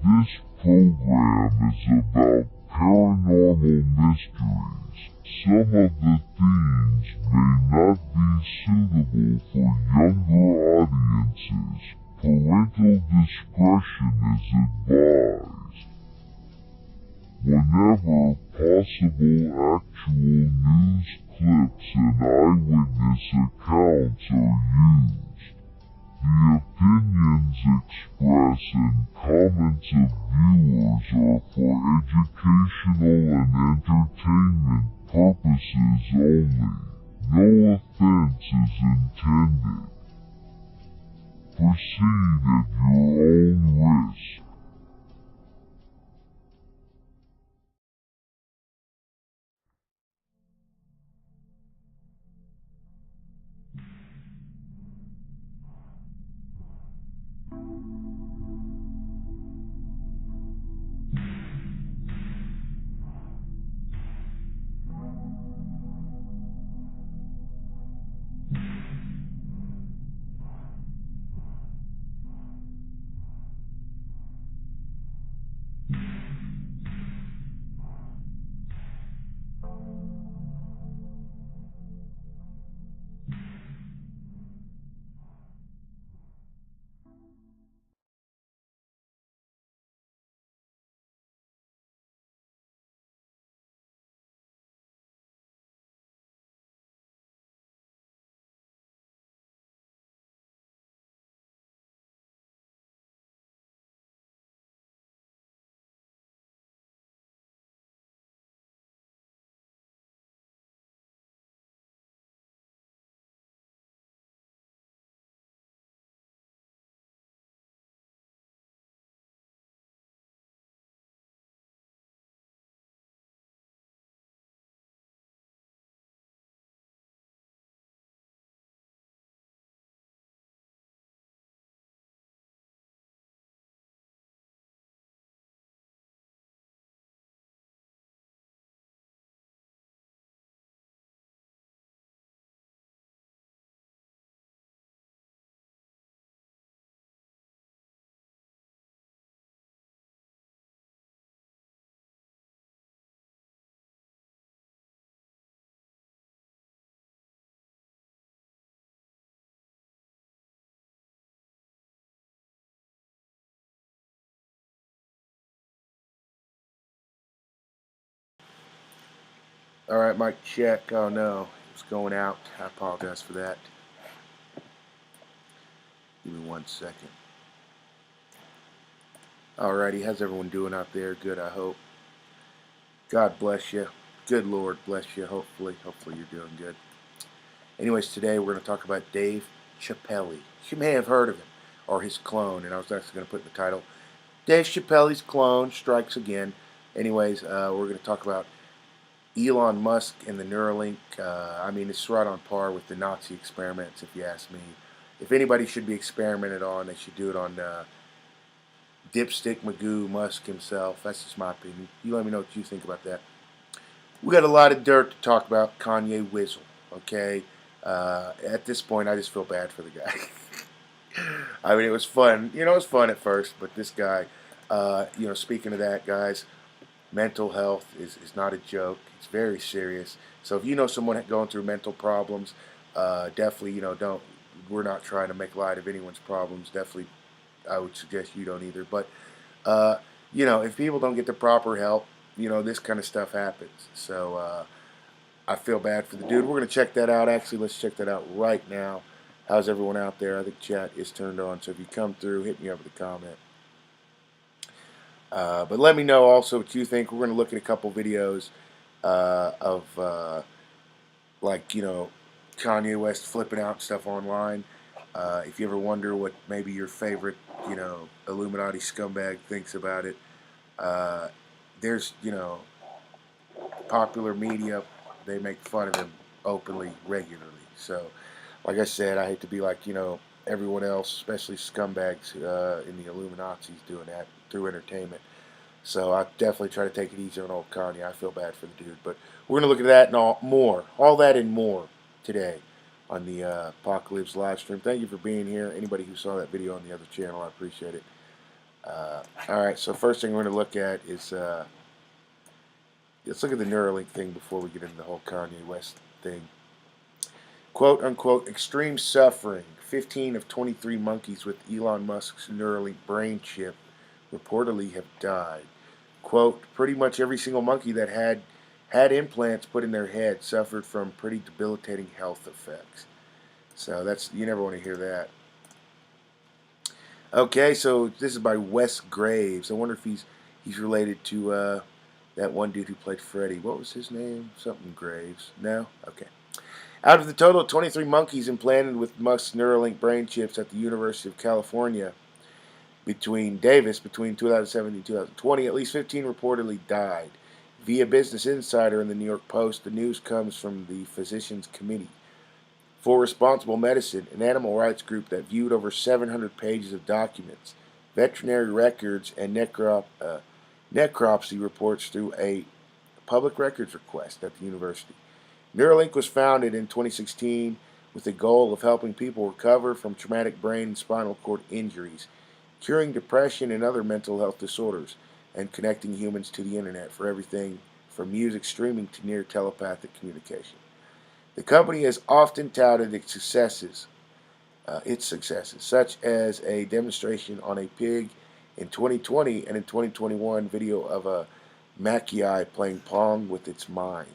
This program is about paranormal mysteries. Some of the themes may not be suitable for younger audiences. Parental discretion is advised. Whenever possible, actual news clips and eyewitness accounts are used. The opinions expressed and comments of viewers are for educational and entertainment purposes only. No offense is intended. Proceed at your own risk. Alright, mic check. Oh no, it's going out. I apologize for that. Give me 1 second. Alrighty, how's everyone doing out there? Good, I hope. God bless you. Good Lord bless you, hopefully. Hopefully you're doing good. Anyways, today we're going to talk about Dave Chappelle. You may have heard of him, or his clone, and I was actually going to put in the title, Dave Chappelle's clone strikes again. Anyways, we're going to talk about Elon Musk and the Neuralink. I mean, it's right on par with the Nazi experiments, if you ask me. If anybody should be experimented on, they should do it on Dipstick Magoo Musk himself. That's just my opinion. You let me know what you think about that. We got a lot of dirt to talk about. Kanye Whizzle, okay? At this point, I just feel bad for the guy. I mean, it was fun. You know, it was fun at first, but this guy, speaking of that, guys, mental health is not a joke. It's very serious. So if you know someone going through mental problems, definitely, don't. We're not trying to make light of anyone's problems. Definitely, I would suggest you don't either. But, if people don't get the proper help, this kind of stuff happens. So I feel bad for the dude. We're going to check that out. Actually, let's check that out right now. How's everyone out there? I think chat is turned on. So if you come through, hit me up with a comment. But let me know also what you think. We're going to look at a couple videos of, Kanye West flipping out stuff online. If you ever wonder what maybe your favorite, Illuminati scumbag thinks about it, there's, popular media, they make fun of him openly, regularly. So, like I said, I hate to be like, everyone else, especially scumbags in the Illuminati's doing that through entertainment. So I definitely try to take it easy on old Kanye. I feel bad for the dude. But we're going to look at that and all that and more today on the PacLives live stream. Thank you for being here. Anybody who saw that video on the other channel, I appreciate it. All right, so first thing we're going to look at is let's look at the Neuralink thing before we get into the whole Kanye West thing. Quote unquote, extreme suffering. 15 of 23 monkeys with Elon Musk's Neuralink brain chip reportedly have died. Quote, pretty much every single monkey that had implants put in their head suffered from pretty debilitating health effects. So you never want to hear that. Okay, so this is by Wes Graves. I wonder if he's related to that one dude who played Freddy. What was his name? Something Graves. No? Okay. Out of the total of 23 monkeys implanted with Musk's Neuralink brain chips at the University of California between 2017 and 2020, at least 15 reportedly died. Via Business Insider and the New York Post, the news comes from the Physicians Committee for Responsible Medicine, an animal rights group that viewed over 700 pages of documents, veterinary records, and necropsy reports through a public records request at the university. Neuralink was founded in 2016 with the goal of helping people recover from traumatic brain and spinal cord injuries, curing depression and other mental health disorders, and connecting humans to the internet for everything from music streaming to near telepathic communication. The company has often touted its successes, such as a demonstration on a pig in 2020 and in 2021 video of a macaque playing Pong with its mind.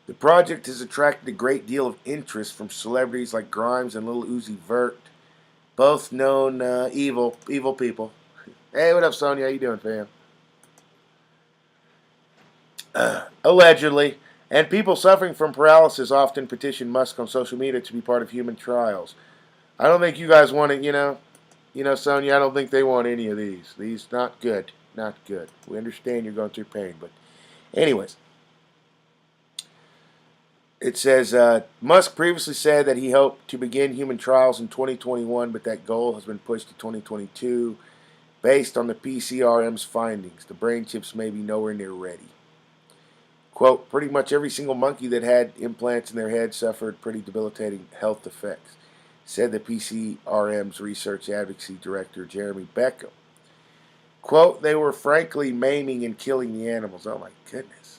The project has attracted a great deal of interest from celebrities like Grimes and Lil Uzi Vert, both known evil people. Hey, what up, Sonya? How you doing, fam? Allegedly, and people suffering from paralysis often petition Musk on social media to be part of human trials. I don't think you guys want it, Sonya. I don't think they want any of these. These not good, not good. We understand you're going through pain, but anyways. It says Musk previously said that he hoped to begin human trials in 2021, but that goal has been pushed to 2022 based on the PCRM's findings. The brain chips may be nowhere near ready. Quote, pretty much every single monkey that had implants in their head suffered pretty debilitating health effects, said the PCRM's research advocacy director, Jeremy Beckham. Quote, they were frankly maiming and killing the animals. Oh my goodness.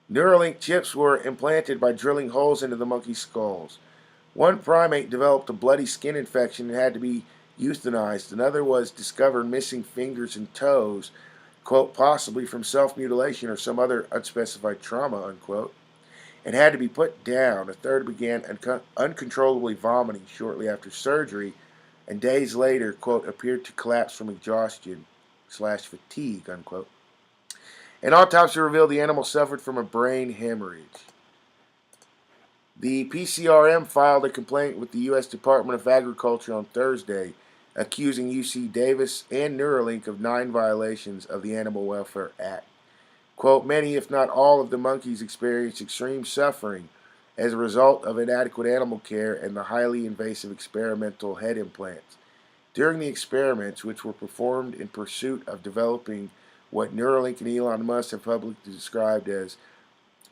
Neuralink chips were implanted by drilling holes into the monkey skulls. One primate developed a bloody skin infection and had to be euthanized. Another was discovered missing fingers and toes, quote, possibly from self-mutilation or some other unspecified trauma, unquote, and had to be put down. A third began uncontrollably vomiting shortly after surgery and days later, quote, appeared to collapse from exhaustion/fatigue, unquote. An autopsy revealed the animal suffered from a brain hemorrhage. The PCRM filed a complaint with the U.S. Department of Agriculture on Thursday, accusing UC Davis and Neuralink of 9 violations of the Animal Welfare Act. Quote, many, if not all, of the monkeys experienced extreme suffering as a result of inadequate animal care and the highly invasive experimental head implants. During the experiments, which were performed in pursuit of developing what Neuralink and Elon Musk have publicly described as,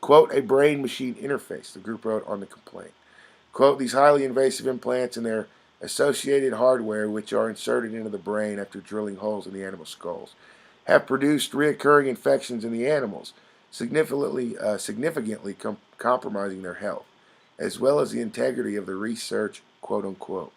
quote, a brain-machine interface, the group wrote on the complaint. Quote, these highly invasive implants and their associated hardware, which are inserted into the brain after drilling holes in the animal skulls, have produced recurring infections in the animals, significantly compromising their health, as well as the integrity of the research, quote unquote.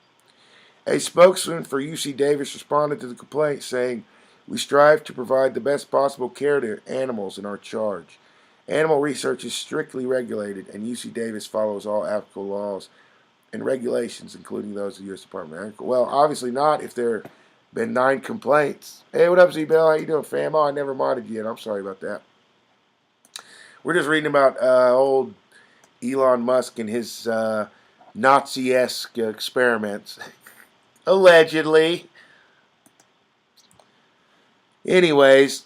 A spokesman for UC Davis responded to the complaint saying, we strive to provide the best possible care to animals in our charge. Animal research is strictly regulated, and UC Davis follows all applicable laws and regulations, including those of the U.S. Department of Agriculture. Well, obviously not if there have been 9 complaints. Hey, what up, Z-Bell? How you doing, fam? Oh, I never modded you yet. I'm sorry about that. We're just reading about old Elon Musk and his Nazi-esque experiments. Allegedly. Anyways,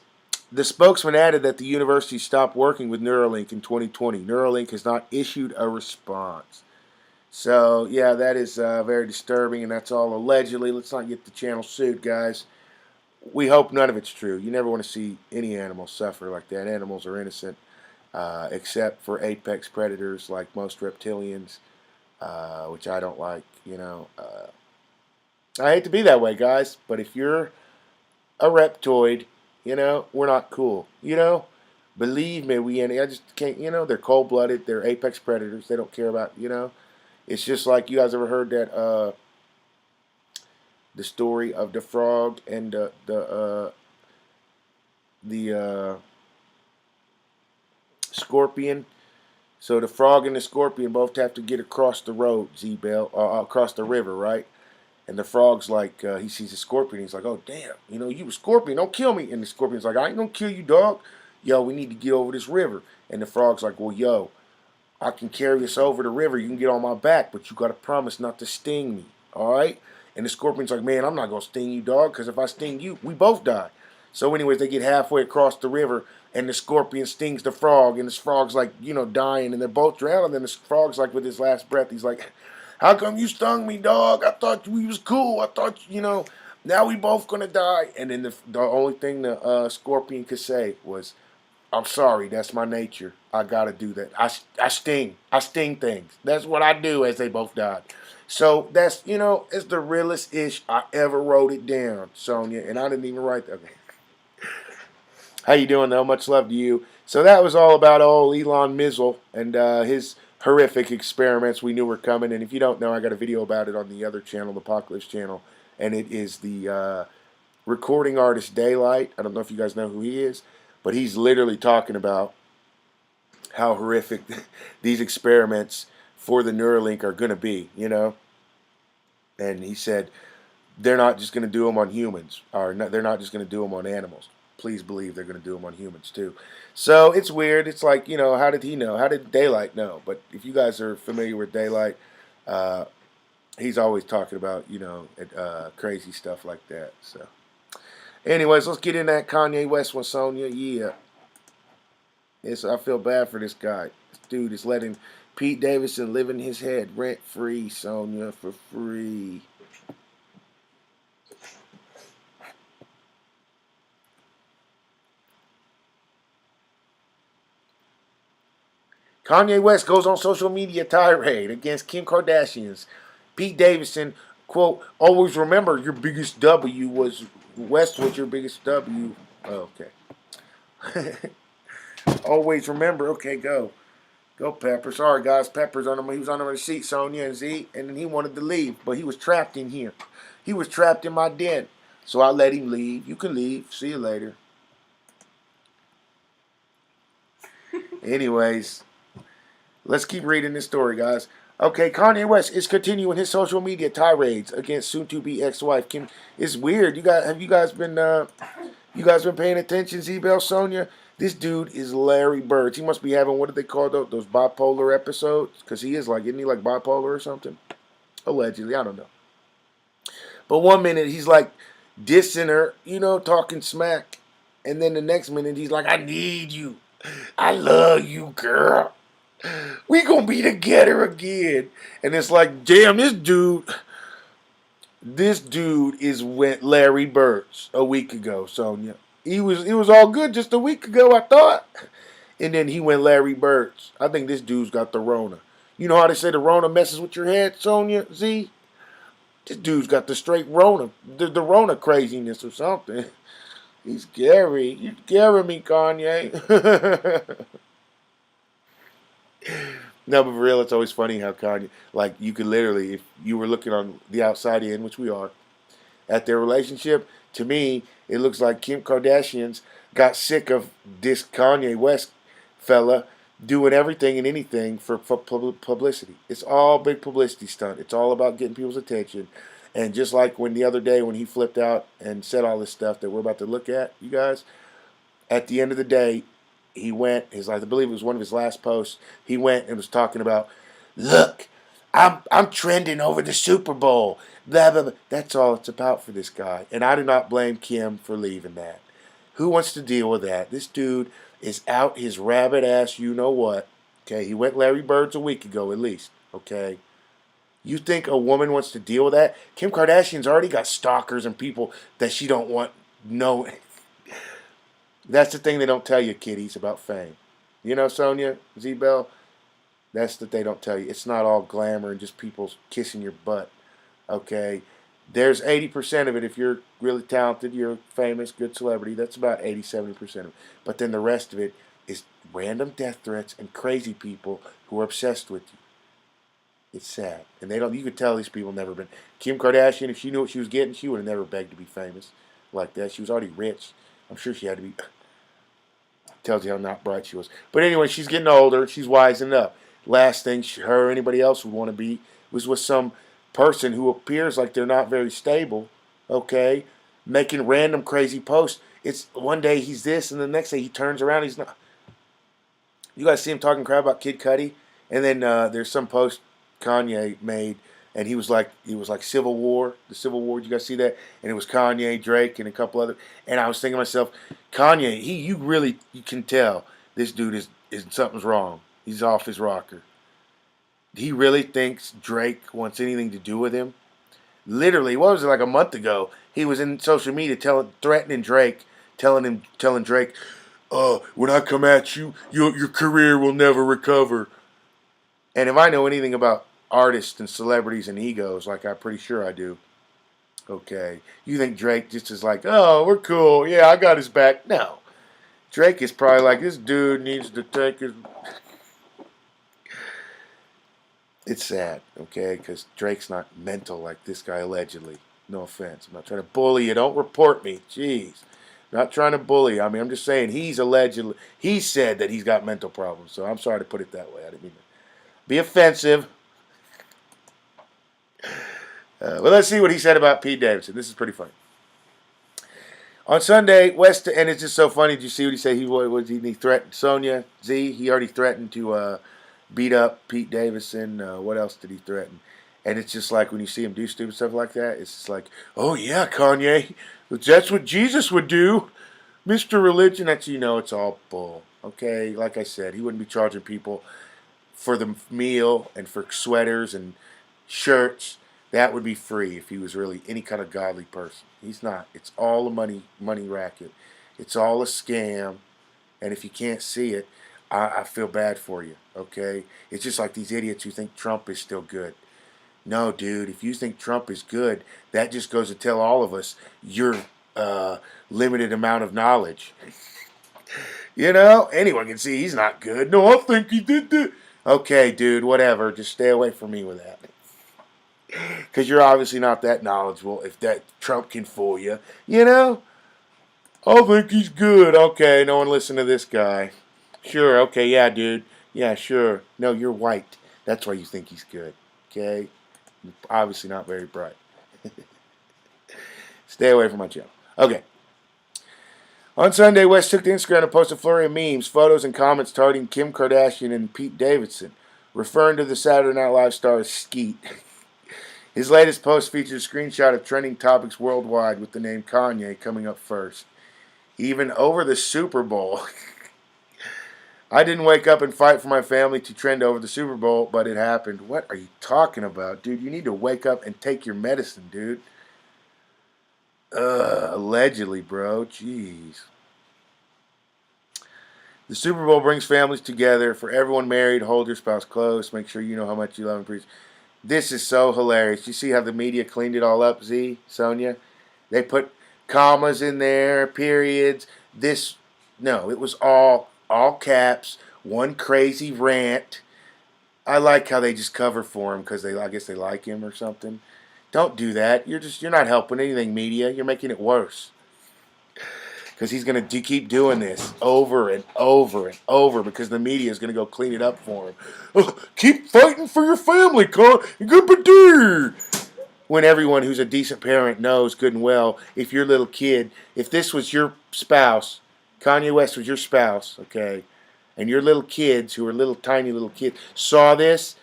the spokesman added that the university stopped working with Neuralink in 2020. Neuralink has not issued a response. So, yeah, that is very disturbing, and that's all allegedly. Let's not get the channel sued, guys. We hope none of it's true. You never want to see any animal suffer like that. Animals are innocent, except for apex predators like most reptilians, which I don't like, I hate to be that way, guys, but if you're a reptoid, we're not cool. Believe me, I just can't. They're cold blooded. They're apex predators. They don't care about. It's just like you guys ever heard that the story of the frog and the scorpion. So the frog and the scorpion both have to get across the road, Z-Bell, across the river, right? And the frog's like, he sees a scorpion. He's like, oh, damn, you a scorpion. Don't kill me. And the scorpion's like, I ain't going to kill you, dog. Yo, we need to get over this river. And the frog's like, well, yo, I can carry us over the river. You can get on my back, but you got to promise not to sting me. All right? And the scorpion's like, man, I'm not going to sting you, dog, because if I sting you, we both die. So anyways, they get halfway across the river, and the scorpion stings the frog, and the frog's like, dying, and they're both drowning. And then the frog's like, with his last breath, he's like, how come you stung me, dog? I thought we was cool. I thought, now we both going to die. And then the only thing the scorpion could say was, I'm sorry, that's my nature. I gotta do that. I sting. I sting things. That's what I do as they both died. So that's, it's the realest ish I ever wrote it down, Sonia. And I didn't even write that. Okay. How you doing though? Much love to you. So that was all about old Elon Mizzle and his horrific experiments we knew were coming. And if you don't know, I got a video about it on the other channel, the PacLives channel. And it is the recording artist Daylight. I don't know if you guys know who he is, but he's literally talking about how horrific these experiments for the Neuralink are going to be, And he said they're not just going to do them on humans, or not, they're not just going to do them on animals. Please believe they're going to do them on humans too. So it's weird. It's like, how did he know? How did Daylight know? But if you guys are familiar with Daylight, he's always talking about, crazy stuff like that. So anyways, let's get in that Kanye West one, Sonia. Yeah. Yes, I feel bad for this guy. This dude is letting Pete Davidson live in his head rent free, Sonia, for free. Kanye West goes on social media tirade against Kim Kardashian's. Pete Davidson, quote, always remember your biggest W was West was your biggest W. Oh, okay. Always remember. Okay, go. Go, Pepper. Sorry, guys. Pepper's on him. He was under the seat, Sonia and Z, and then he wanted to leave, but he was trapped in here. He was trapped in my den. So I let him leave. You can leave. See you later. Anyways, let's keep reading this story, guys. Okay, Kanye West is continuing his social media tirades against soon-to-be ex-wife Kim. It's weird. Have you guys been paying attention, Z-Bell, Sonia? This dude is Larry Bird. He must be having, what do they call those bipolar episodes? Because he is like, isn't he like bipolar or something? Allegedly, I don't know. But one minute he's like dissing her, talking smack. And then the next minute he's like, I need you. I love you, girl. We gonna be together again. And it's like, damn, this dude is with Larry Bird a week ago, Sonia. It was all good just a week ago, I thought. And then he went Larry Bird. I think this dude's got the Rona. You know how they say the Rona messes with your head, Sonia, Z? This dude's got the straight Rona. The Rona craziness or something. He's scary. You scaring me, Kanye. No, but for real, it's always funny how Kanye, like, you could literally, if you were looking on the outside in, which we are, at their relationship, to me, it looks like Kim Kardashian's got sick of this Kanye West fella doing everything and anything for publicity. It's all big publicity stunt. It's all about getting people's attention. And just like when the other day when he flipped out and said all this stuff that we're about to look at, you guys, at the end of the day, he went, I believe it was one of his last posts, he went and was talking about, look, I'm trending over the Super Bowl. Blah, blah, blah. That's all it's about for this guy. And I do not blame Kim for leaving that. Who wants to deal with that? This dude is out his rabbit ass, you know what. Okay, he went Larry Bird's a week ago at least. Okay. You think a woman wants to deal with that? Kim Kardashian's already got stalkers and people that she don't want no. That's the thing they don't tell you, kiddies, about fame. Sonia, Z-Bell? That's what they don't tell you. It's not all glamour and just people kissing your butt. Okay? There's 80% of it. If you're really talented, you're a famous, good celebrity, that's about 80, 70% of it. But then the rest of it is random death threats and crazy people who are obsessed with you. It's sad. And they don't, you could tell these people never been. Kim Kardashian, if she knew what she was getting, she would have never begged to be famous like that. She was already rich. I'm sure she had to be. Tells you how not bright she was. But anyway, she's getting older. She's wising up. Last thing her or anybody else would want to be was with some person who appears like they're not very stable, okay, making random crazy posts. It's one day he's this, and the next day he turns around, he's not. You guys see him talking crap about Kid Cudi, and then there's some post Kanye made, and he was like Civil War, the Civil War. Did you guys see that? And it was Kanye, Drake, and a couple other. And I was thinking to myself, Kanye, you can tell this dude is something's wrong. He's off his rocker. He really thinks Drake wants anything to do with him. Literally, what was it, like a month ago? He was in social media threatening Drake, telling Drake, when I come at you, your career will never recover. And if I know anything about artists and celebrities and egos, like I'm pretty sure I do, okay, you think Drake just is like, oh, we're cool, yeah, I got his back. No. Drake is probably like, this dude needs to take his... It's sad, okay, because Drake's not mental like this guy allegedly. No offense. I'm not trying to bully you. Don't report me. Jeez. Not trying to bully you. I mean, I'm just saying he said that he's got mental problems. So I'm sorry to put it that way. I didn't mean to be offensive. But let's see what he said about Pete Davidson. This is pretty funny. On Sunday, West, and it's just so funny. Did you see what he said? He threatened Sonia Z. He already threatened to beat up Pete Davidson. What else did he threaten? And it's just like when you see him do stupid stuff like that, it's just like, oh yeah, Kanye, that's what Jesus would do. Mr. Religion, that's, it's all bull. Okay, like I said, he wouldn't be charging people for the meal and for sweaters and shirts. That would be free if he was really any kind of godly person. He's not. It's all a money racket. It's all a scam. And if you can't see it, I feel bad for you, okay? It's just like these idiots who think Trump is still good. No, dude, if you think Trump is good, that just goes to tell all of us your limited amount of knowledge. Anyone can see he's not good. No, I think he did that. Okay, dude, whatever. Just stay away from me with that. Because you're obviously not that knowledgeable if that Trump can fool you. I think he's good. Okay, no one listen to this guy. Sure, okay, yeah, dude. Yeah, sure. No, you're white. That's why you think he's good. Okay? Obviously not very bright. Stay away from my channel. Okay. On Sunday, West took to Instagram to post a flurry of memes, photos, and comments targeting Kim Kardashian and Pete Davidson, referring to the Saturday Night Live star as Skeet. His latest post features a screenshot of trending topics worldwide with the name Kanye coming up first. Even over the Super Bowl. I didn't wake up and fight for my family to trend over the Super Bowl, but it happened. What are you talking about, dude? You need to wake up and take your medicine, dude. Allegedly, bro. Jeez. The Super Bowl brings families together. For everyone married, hold your spouse close. Make sure you know how much you love and appreciate. This is so hilarious. You see how the media cleaned it all up, Z, Sonia? They put commas in there, periods. No, it was all caps, one crazy rant. I like how they just cover for him because I guess they like him or something. Don't do that. You're not helping anything, media. You're making it worse. Because he's going to keep doing this over and over and over because the media is going to go clean it up for him. Keep fighting for your family, Con. When everyone who's a decent parent knows good and well, if your little kid, if this was your spouse, Kanye West was your spouse, okay, and your little kids, who are little tiny little kids, saw this,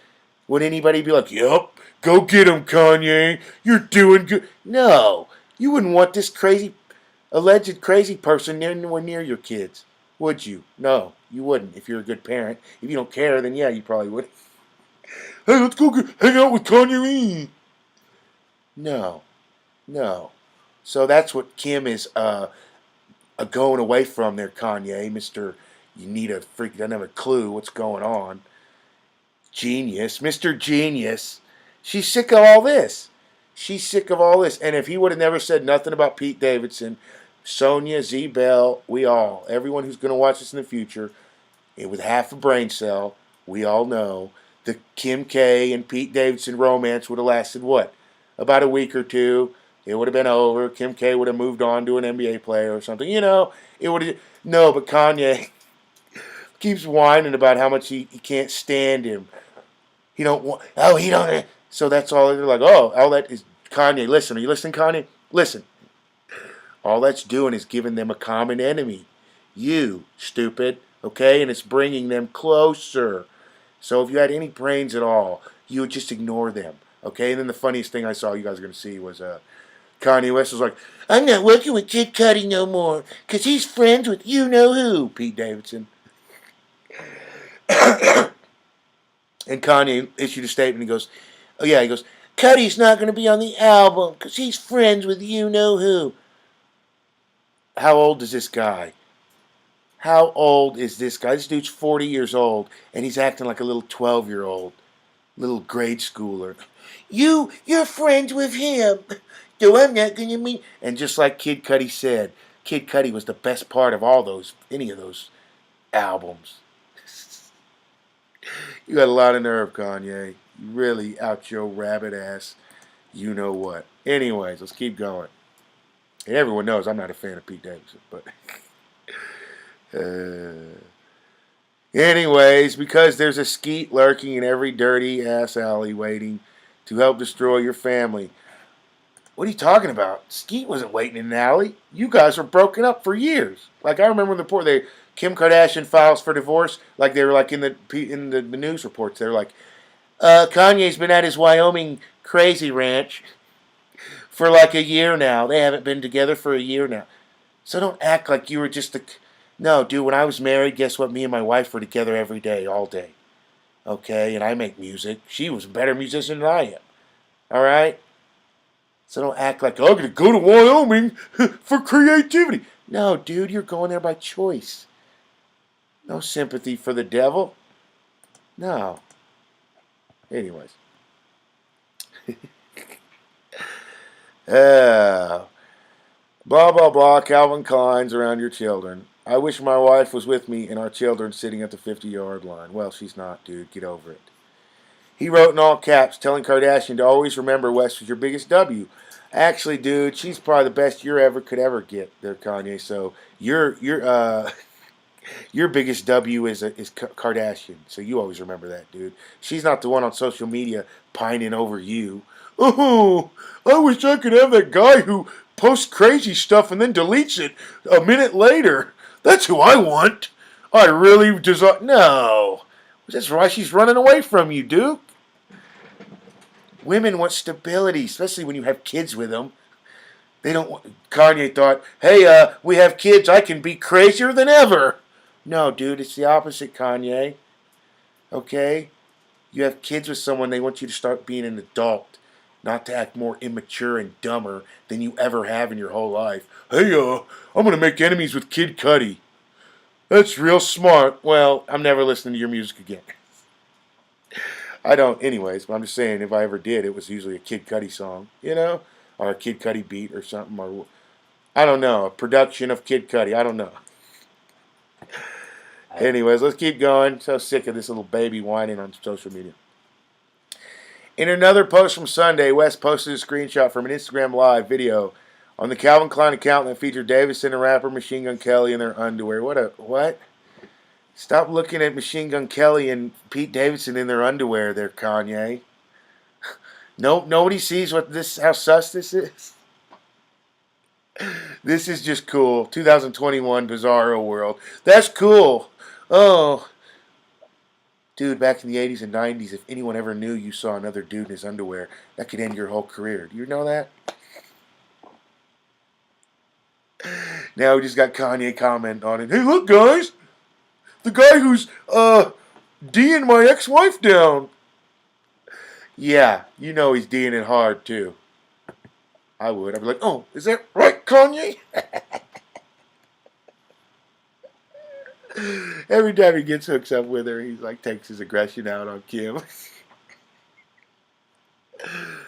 would anybody be like, yep, go get him, Kanye, you're doing good? No, you wouldn't want this alleged crazy person anywhere near your kids, would you? No, you wouldn't if you're a good parent. If you don't care, then yeah, you probably would. Hey, let's go hang out with Kanye. No. So that's what Kim is going away from there, Kanye. Mr. You need a freak, doesn't have a clue what's going on. Genius. Mr. Genius. She's sick of all this. She's sick of all this. And if he would have never said nothing about Pete Davidson, Sonia, Z Bell, everyone who's going to watch this in the future, with half a brain cell, we all know the Kim K and Pete Davidson romance would have lasted what? About a week or two. It would have been over. Kim K would have moved on to an NBA player or something. It would have. No, but Kanye keeps whining about how much he can't stand him. He don't want. Oh, he don't. So that's all. They're like, oh, all that is Kanye. Listen, are you listening, Kanye? Listen. All that's doing is giving them a common enemy. You, stupid. Okay? And it's bringing them closer. So if you had any brains at all, you would just ignore them. Okay? And then the funniest thing I saw you guys are going to see was Kanye West was like, I'm not working with Kid Cudi no more because he's friends with you-know-who, Pete Davidson. And Kanye issued a statement. He goes, oh yeah, he goes, Cudi's not going to be on the album because he's friends with you-know-who. How old is this guy? How old is this guy? This dude's 40 years old, and he's acting like a little 12-year-old, little grade schooler. You're friends with him. So I'm not going to meet. And just like Kid Cudi said, Kid Cudi was the best part of any of those albums. You got a lot of nerve, Kanye. You really out your rabbit ass. You know what. Anyways, let's keep going. And everyone knows I'm not a fan of Pete Davidson, but... anyways, because there's a skeet lurking in every dirty ass alley waiting to help destroy your family. What are you talking about? Skeet wasn't waiting in an alley. You guys were broken up for years. Like I remember in the report, Kim Kardashian files for divorce. Like they were like in the news reports. They're like, Kanye's been at his Wyoming crazy ranch for like a year now. They haven't been together for a year now. So don't act like you were just the... No, dude, when I was married, guess what? Me and my wife were together every day, all day. Okay, and I make music. She was a better musician than I am. All right? So don't act like, oh, I'm going to go to Wyoming for creativity. No, dude, you're going there by choice. No sympathy for the devil. No. Anyways. Blah, blah, blah, Calvin Klein's around your children. I wish my wife was with me and our children sitting at the 50-yard line. Well, she's not, dude. Get over it. He wrote in all caps, telling Kardashian to always remember West was your biggest W. Actually, dude, she's probably the best you could ever get there, Kanye. So your biggest W is Kardashian. So you always remember that, dude. She's not the one on social media pining over you. Oh, I wish I could have that guy who posts crazy stuff and then deletes it a minute later. That's who I want. I really desire. No. That's why she's running away from you, dude. Women want stability, especially when you have kids with them. They don't want... Kanye thought, hey, we have kids, I can be crazier than ever. No, dude, it's the opposite, Kanye. Okay? You have kids with someone, they want you to start being an adult. Not to act more immature and dumber than you ever have in your whole life. Hey, I'm going to make enemies with Kid Cudi. That's real smart. Well, I'm never listening to your music again. I don't, anyways, but I'm just saying, if I ever did, it was usually a Kid Cudi song, or a Kid Cudi beat or something, or I don't know, a production of Kid Cudi. I don't know. Anyways, let's keep going. So sick of this little baby whining on social media. In another post from Sunday, West posted a screenshot from an Instagram Live video on the Calvin Klein account that featured Davidson and rapper Machine Gun Kelly in their underwear. What? Stop looking at Machine Gun Kelly and Pete Davidson in their underwear there, Kanye. Nope, nobody sees how sus this is. This is just cool. 2021 Bizarro world. That's cool. Oh. Dude, back in the 80s and 90s, if anyone ever knew you saw another dude in his underwear, that could end your whole career. Do you know that? Now we just got Kanye comment on it. Hey, look, guys. The guy who's, D'ing my ex-wife down. Yeah, you know he's D'ing it hard, too. I would. I'd be like, oh, is that right, Kanye? Every time he gets hooks up with her, he's like, takes his aggression out on Kim.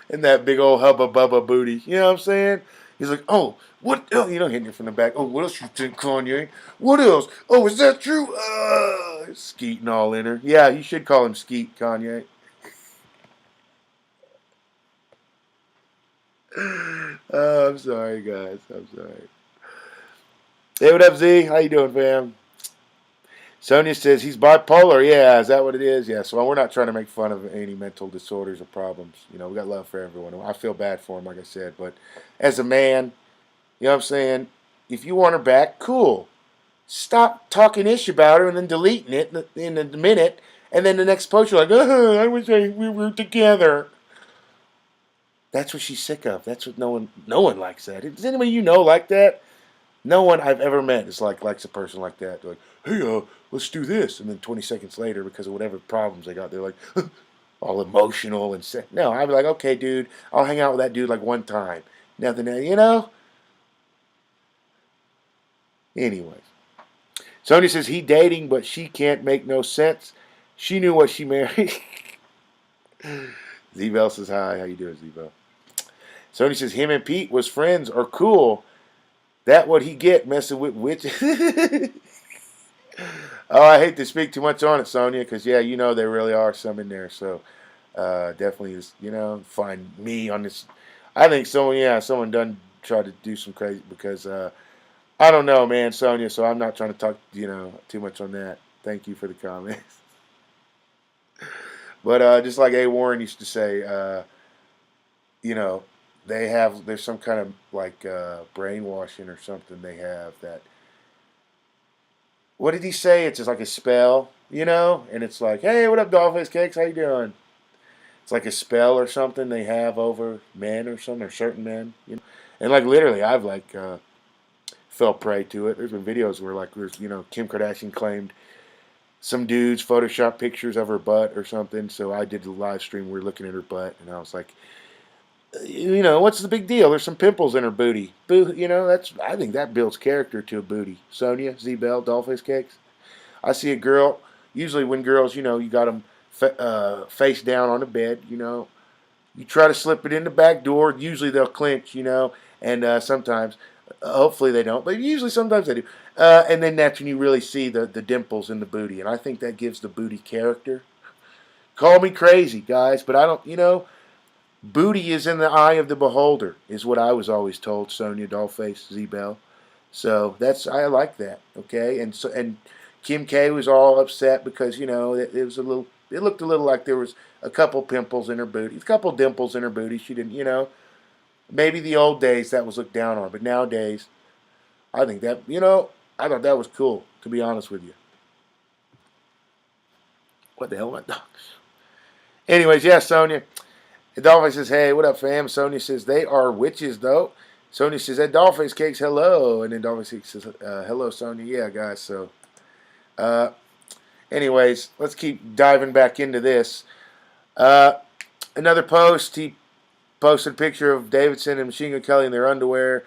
And that big old hubba bubba booty. You know what I'm saying? He's like, oh, what else? You know, hitting you from the back. Oh, what else you think, Kanye? What else? Oh, is that true? Skeeting all in her. Yeah, you should call him Skeet, Kanye. I'm sorry, guys. I'm sorry. Hey, what up, Z? How you doing, fam? Sonia says he's bipolar. Yeah, is that what it is? Yeah. So we're not trying to make fun of any mental disorders or problems. You know, we got love for everyone. I feel bad for him, like I said. But as a man, you know what I'm saying? If you want her back, cool. Stop talking ish about her and then deleting it in a minute. And then the next post, you're like, I wish we were together. That's what she's sick of. That's what no one likes that. Does anybody you know like that? No one I've ever met is likes a person like that. They're like, hey, let's do this, and then 20 seconds later, because of whatever problems they got, they're like, all emotional and sick. No, I'd be like, okay, dude, I'll hang out with that dude like one time. Nothing, you know. Anyways, Sonya says he dating, but she can't make no sense. She knew what she married. Z-Bell says hi. How you doing, Z-Bell? Sonya says him and Pete was friends or cool. That what he get messing with witches. Oh, I hate to speak too much on it, Sonia, because yeah, you know there really are some in there. So definitely, just, find me on this. I think someone done tried to do some crazy because I don't know, man, Sonia. So I'm not trying to talk, too much on that. Thank you for the comments. But just like A. Warren used to say, you know, there's some kind of like brainwashing or something they have that. What did he say? It's just like a spell, and it's like, hey, what up, Dollface Cakes? How you doing? It's like a spell or something they have over men or something, or certain men. And like literally, I've like fell prey to it. There's been videos where like Kim Kardashian claimed some dudes photoshopped pictures of her butt or something. So I did the live stream. We were looking at her butt, and I was like, what's the big deal? There's some pimples in her booty. I think that builds character to a booty. Sonia, Z Bell, Dollface Cakes. I see a girl. Usually, when girls, you got them face down on the bed. You try to slip it in the back door. Usually, they'll clinch. And sometimes, hopefully, they don't. But usually, sometimes they do. And then that's when you really see the dimples in the booty, and I think that gives the booty character. Call me crazy, guys, but I don't. Booty is in the eye of the beholder, is what I was always told. Sonia, Dollface, Z Bell. So I like that. Okay, and Kim K was all upset because it was it looked a little like there was a couple pimples in her booty, a couple dimples in her booty. She didn't, maybe the old days that was looked down on, but nowadays I think that I thought that was cool, to be honest with you. What the hell, my dogs? Anyways, yeah, Sonia. Dollface says, hey, what up, fam? Sonia says, they are witches, though. Sonia says, that Dollface Cakes, hello. And then Dollface Cakes says, hello, Sonia. Yeah, guys, so. Anyways, let's keep diving back into this. Another post, he posted a picture of Davidson and Machine Gun Kelly in their underwear,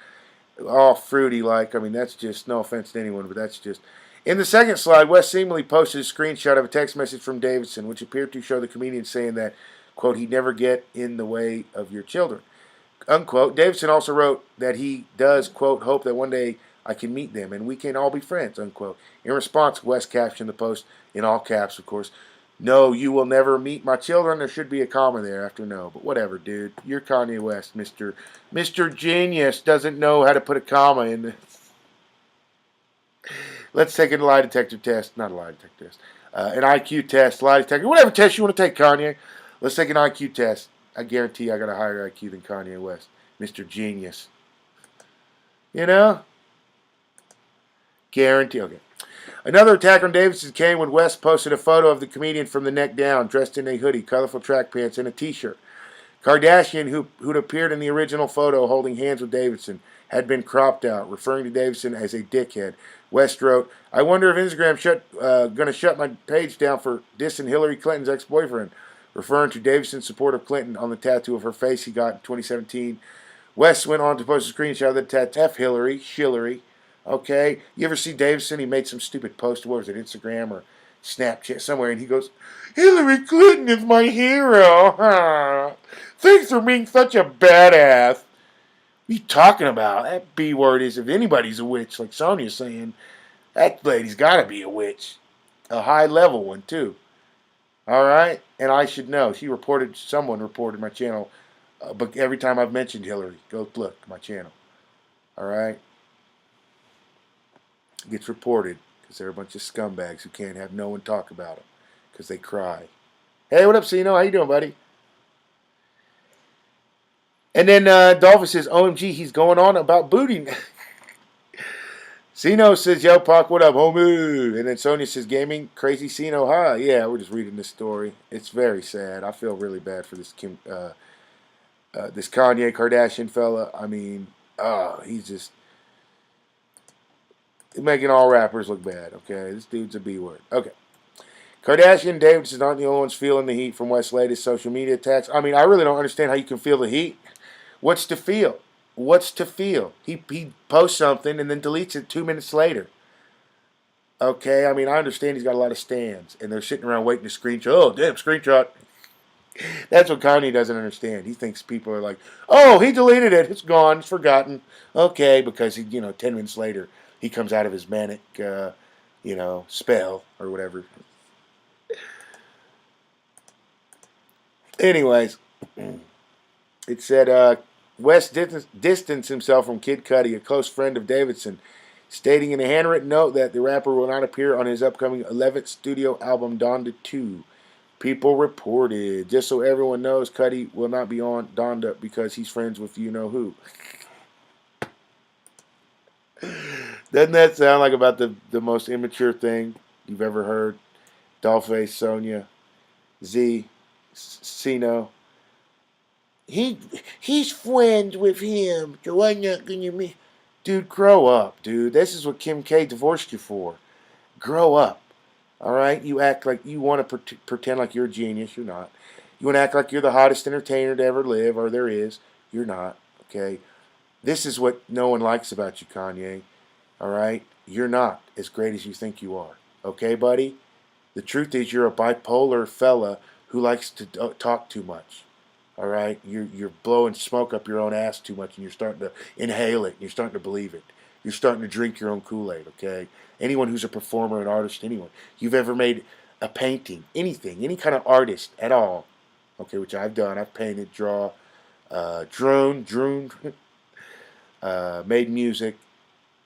all fruity-like. I mean, that's just, no offense to anyone, but that's just. In the second slide, Wes seemingly posted a screenshot of a text message from Davidson, which appeared to show the comedian saying that, quote, he'd never get in the way of your children, unquote. Davidson also wrote that he does, quote, hope that one day I can meet them and we can all be friends, unquote. In response, West captioned the post, in all caps, of course, no, you will never meet my children. There should be a comma there after no, but whatever, dude. You're Kanye West, Mr. Genius doesn't know how to put a comma in this. Let's take a lie detector test. Not a lie detector test. An IQ test, lie detector, whatever test you want to take, Kanye. Let's take an IQ test. I guarantee I got a higher IQ than Kanye West. Mr. Genius. Guarantee. Okay. Another attack on Davidson came when West posted a photo of the comedian from the neck down, dressed in a hoodie, colorful track pants, and a t-shirt. Kardashian, who'd appeared in the original photo holding hands with Davidson, had been cropped out, referring to Davidson as a dickhead. West wrote, I wonder if Instagram going to shut my page down for dissing Hillary Clinton's ex-boyfriend, referring to Davidson's support of Clinton on the tattoo of her face he got in 2017. West went on to post a screenshot of the tattoo. F Hillary, Shillery. Okay? You ever see Davidson? He made some stupid post, what was it, Instagram or Snapchat, somewhere, and he goes, Hillary Clinton is my hero. Thanks for being such a badass. What are you talking about? That B word is if anybody's a witch, like Sonya's saying, that lady's got to be a witch. A high level one, too. All right? And I should know. Someone reported my channel. But every time I've mentioned Hillary, go look at my channel. All right? It gets reported because they're a bunch of scumbags who can't have no one talk about them because they cry. Hey, what up, Sino? How you doing, buddy? And then Dolphin says, OMG, he's going on about booting. Sino says, yo, Pac, what up, homie? And then Sonia says, gaming, crazy Sino, huh? Yeah, we're just reading this story. It's very sad. I feel really bad for this this Kanye Kardashian fella. I mean, he's just making all rappers look bad, okay? This dude's a B word. Okay. Kardashian and Davidson aren't the only ones feeling the heat from West's latest social media attacks. I mean, I really don't understand how you can feel the heat. What's to feel? What's to feel? He posts something and then deletes it 2 minutes later. Okay, I mean, I understand he's got a lot of stands, and they're sitting around waiting to screenshot. Oh, damn, screenshot. That's what Kanye doesn't understand. He thinks people are like, oh, he deleted it. It's gone. It's forgotten. Okay, because, 10 minutes later, he comes out of his manic, spell or whatever. Anyways, it said West distanced himself from Kid Cudi, a close friend of Davidson, stating in a handwritten note that the rapper will not appear on his upcoming 11th studio album, Donda 2. People reported. Just so everyone knows, Cudi will not be on Donda because he's friends with you-know-who. Doesn't that sound like about the most immature thing you've ever heard? Dollface, Sonia, Z, Sino. He's friends with him, so I'm not gonna be. Dude, grow up, dude. This is what Kim K divorced you for. Grow up. All right? You act like you want to pretend like you're a genius. You're not. You want to act like you're the hottest entertainer to ever live, or there is. You're not. Okay? This is what no one likes about you, Kanye. All right? You're not as great as you think you are. Okay, buddy? The truth is you're a bipolar fella who likes to talk too much. All right? You're blowing smoke up your own ass too much, and you're starting to inhale it, and you're starting to believe it. You're starting to drink your own Kool-Aid, okay? Anyone who's a performer, an artist, anyone. You've ever made a painting, anything, any kind of artist at all, okay, which I've done. I've painted, drew, made music,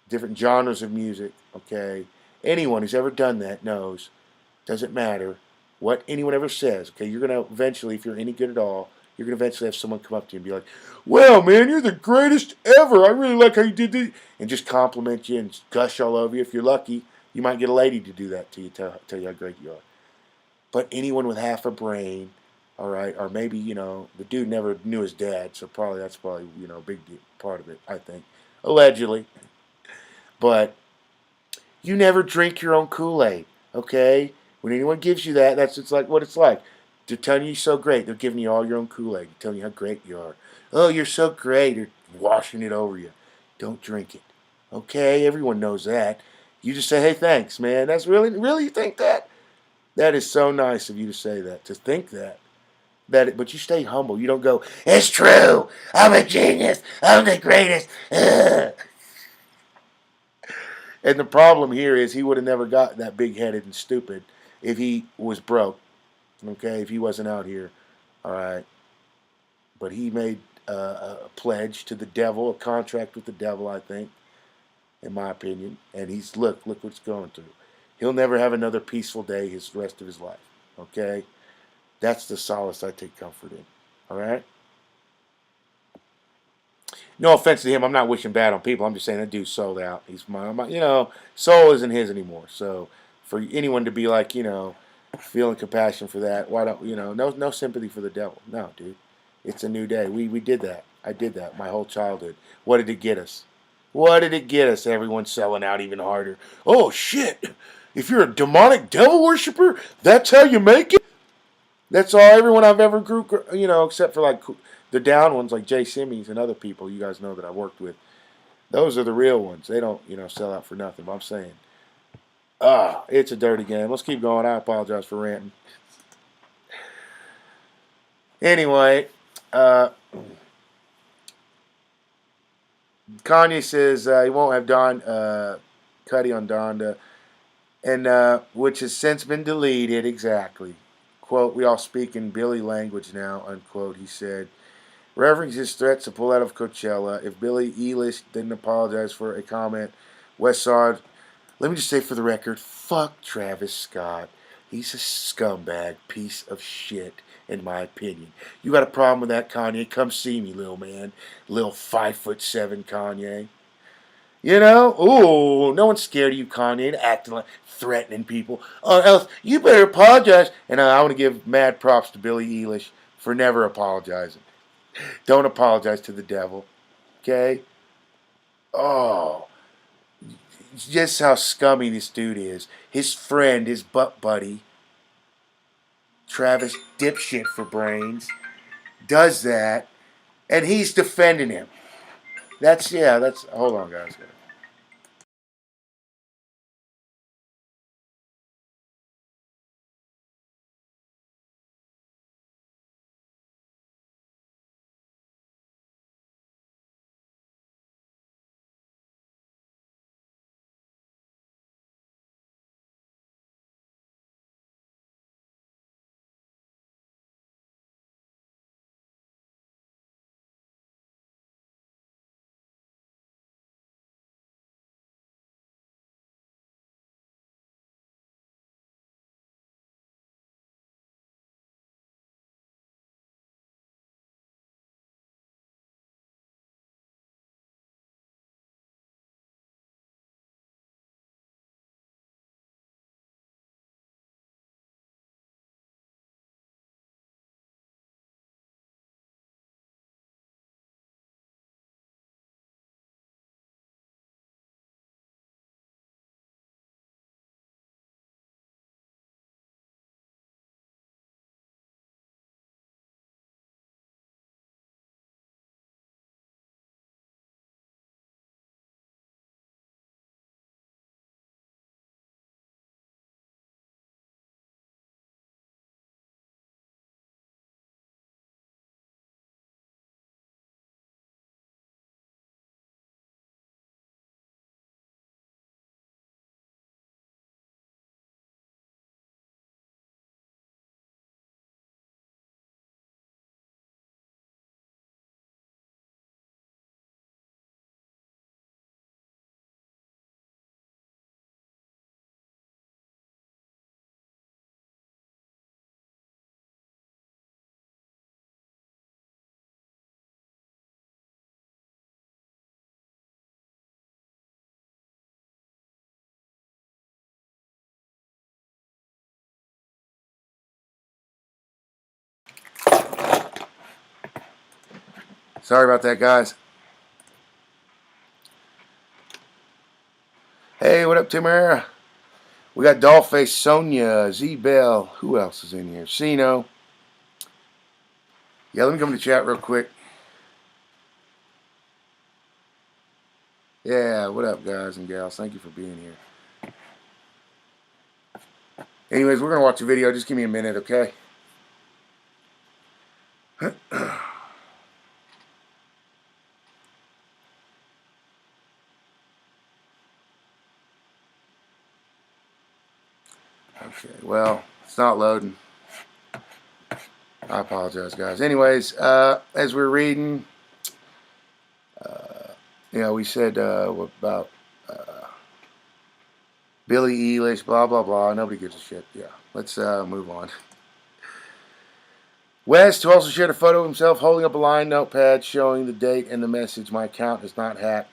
different genres of music, okay? Anyone who's ever done that knows, doesn't matter what anyone ever says, okay? You're going to eventually, if you're any good at all, you're going to eventually have someone come up to you and be like, well, man, you're the greatest ever. I really like how you did this. And just compliment you and gush all over you. If you're lucky, you might get a lady to do that to you, tell you how great you are. But anyone with half a brain, all right, or maybe, the dude never knew his dad, so that's probably, a big part of it, I think. Allegedly. But you never drink your own Kool-Aid, okay? When anyone gives you that, it's like what it's like. They're telling you you're so great. They're giving you all your own Kool-Aid. They're telling you how great you are. Oh, you're so great. They're washing it over you. Don't drink it. Okay? Everyone knows that. You just say, hey, thanks, man. That's really you think that? That is so nice of you to say that, to think that. But you stay humble. You don't go, it's true. I'm a genius. I'm the greatest. Ugh. And the problem here is he would have never got that big-headed and stupid if he was broke. Okay, if he wasn't out here, all right. But he made a pledge to the devil, a contract with the devil, I think, in my opinion. And look what's going through. He'll never have another peaceful day his rest of his life. Okay, that's the solace I take comfort in. All right. No offense to him, I'm not wishing bad on people. I'm just saying that dude's sold out. He's my soul isn't his anymore. So for anyone to be like, feeling compassion for that. Why don't no sympathy for the devil? No, dude. It's a new day. We did that. I did that my whole childhood. What did it get us? What did it get us? Everyone's selling out even harder. Oh shit! If you're a demonic devil worshiper, that's how you make it. That's all everyone I've ever grew, except for like the down ones like Jay Simmies and other people you guys know that I worked with. Those are the real ones. They don't, sell out for nothing. But I'm saying, it's a dirty game. Let's keep going. I apologize for ranting. Anyway, Kanye says he won't have Don Cuddy on Donda, and which has since been deleted. Exactly. Quote, we all speak in Billy language now, unquote, he said. Referencing his threats to pull out of Coachella if Billie Eilish didn't apologize for a comment. Westside, let me just say for the record, fuck Travis Scott. He's a scumbag piece of shit, in my opinion. You got a problem with that, Kanye? Come see me, little man. Little 5'7" Kanye. You know? Ooh, no one's scared of you, Kanye, and acting like threatening people. Or else you better apologize. And I want to give mad props to Billie Eilish for never apologizing. Don't apologize to the devil. Okay? Oh, just how scummy this dude is. His friend, his butt buddy, Travis dipshit for brains, does that, and he's defending him. That's, hold on, guys. Sorry about that, guys. Hey, what up, Timmer? We got Dollface, Sonia, Z-Bell. Who else is in here? Sino. Yeah, let me come to chat real quick. Yeah, what up, guys and gals? Thank you for being here. Anyways, we're going to watch a video. Just give me a minute, okay? Okay, well, it's not loading. I apologize, guys. Anyways, as we're reading, we said about Billie Eilish, blah, blah, blah. Nobody gives a shit. Yeah, let's move on. West, who also shared a photo of himself holding up a line notepad showing the date and the message, my account is not hacked,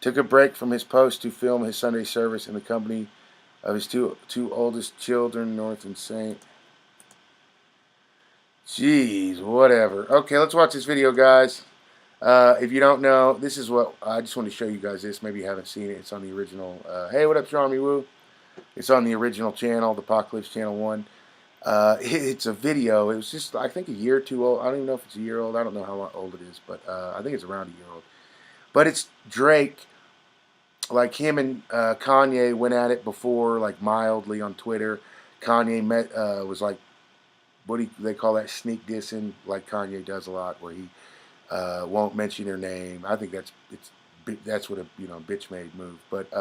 took a break from his post to film his Sunday service in the company of his two oldest children, North and Saint. Jeez, whatever. Okay, let's watch this video, guys. If you don't know, this is what I just want to show you guys. This maybe you haven't seen it. It's on the original. Hey, what up, Charmy Woo? It's on the original channel, the PacLives Channel 1. It's a video. It was just, I think, a year or two old. I don't even know if it's a year old. I don't know how old it is, but I think it's around a year old. But it's Drake. Like him and Kanye went at it before, like mildly on Twitter. Kanye was like they call that sneak dissing, like Kanye does a lot, where he won't mention their name. I think that's what a bitch made move. But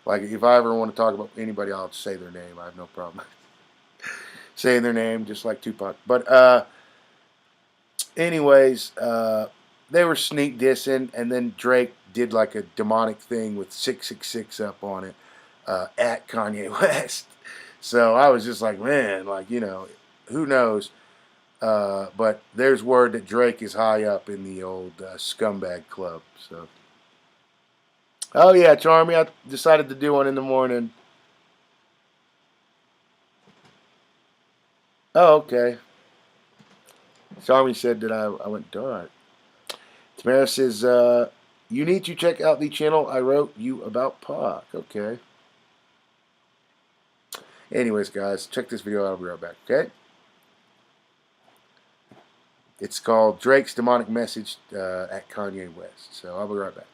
like if I ever want to talk about anybody, I'll say their name. I have no problem saying their name, just like Tupac. But anyways, they were sneak dissing, and then Drake did like a demonic thing with 666 up on it at Kanye West. So I was just like, man, like who knows? But there's word that Drake is high up in the old scumbag club. So, oh yeah, Charmy, I decided to do one in the morning. Oh, okay. Charmy said that I went dark. Tamara says, you need to check out the channel I wrote you about Pac. Okay. Anyways, guys, check this video out. I'll be right back, okay? It's called Drake's Demonic Message at Kanye West. So I'll be right back.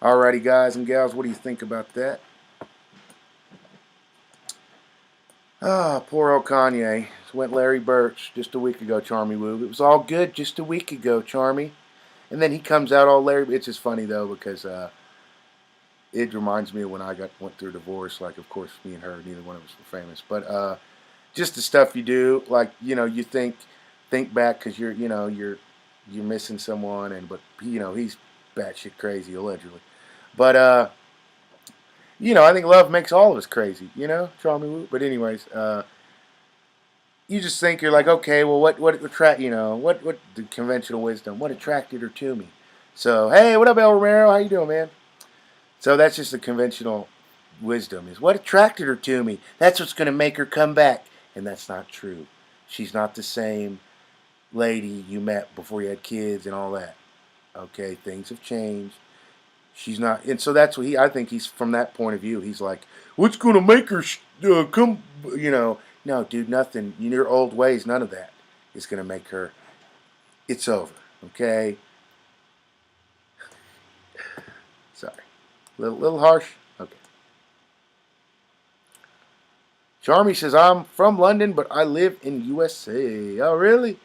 Alrighty, guys and gals, what do you think about that? Ah, poor old Kanye. Went Larry Birch just a week ago, Charmy Woo. It was all good just a week ago, Charmy. And then he comes out all Larry. It's just funny though because it reminds me of when I went through a divorce. Like, of course, me and her, neither one of us were famous, but just the stuff you do, like you think back because you're missing someone, and but he's batshit crazy allegedly, but I think love makes all of us crazy, Charmy Woo. But anyways, you just think you're like, okay, well, what attract, what the conventional wisdom, what attracted her to me? So hey, what up, El Romero? How you doing, man? So that's just the conventional wisdom is what attracted her to me. That's what's going to make her come back, and that's not true. She's not the same lady you met before you had kids and all that. Okay, things have changed. She's not, and so that's what I think he's from that point of view. He's like, what's going to make her come? No, dude, nothing. Your old ways, none of that is going to make her. It's over. Okay. Sorry, little harsh. Okay. Charmy says I'm from London, but I live in USA. Oh, really?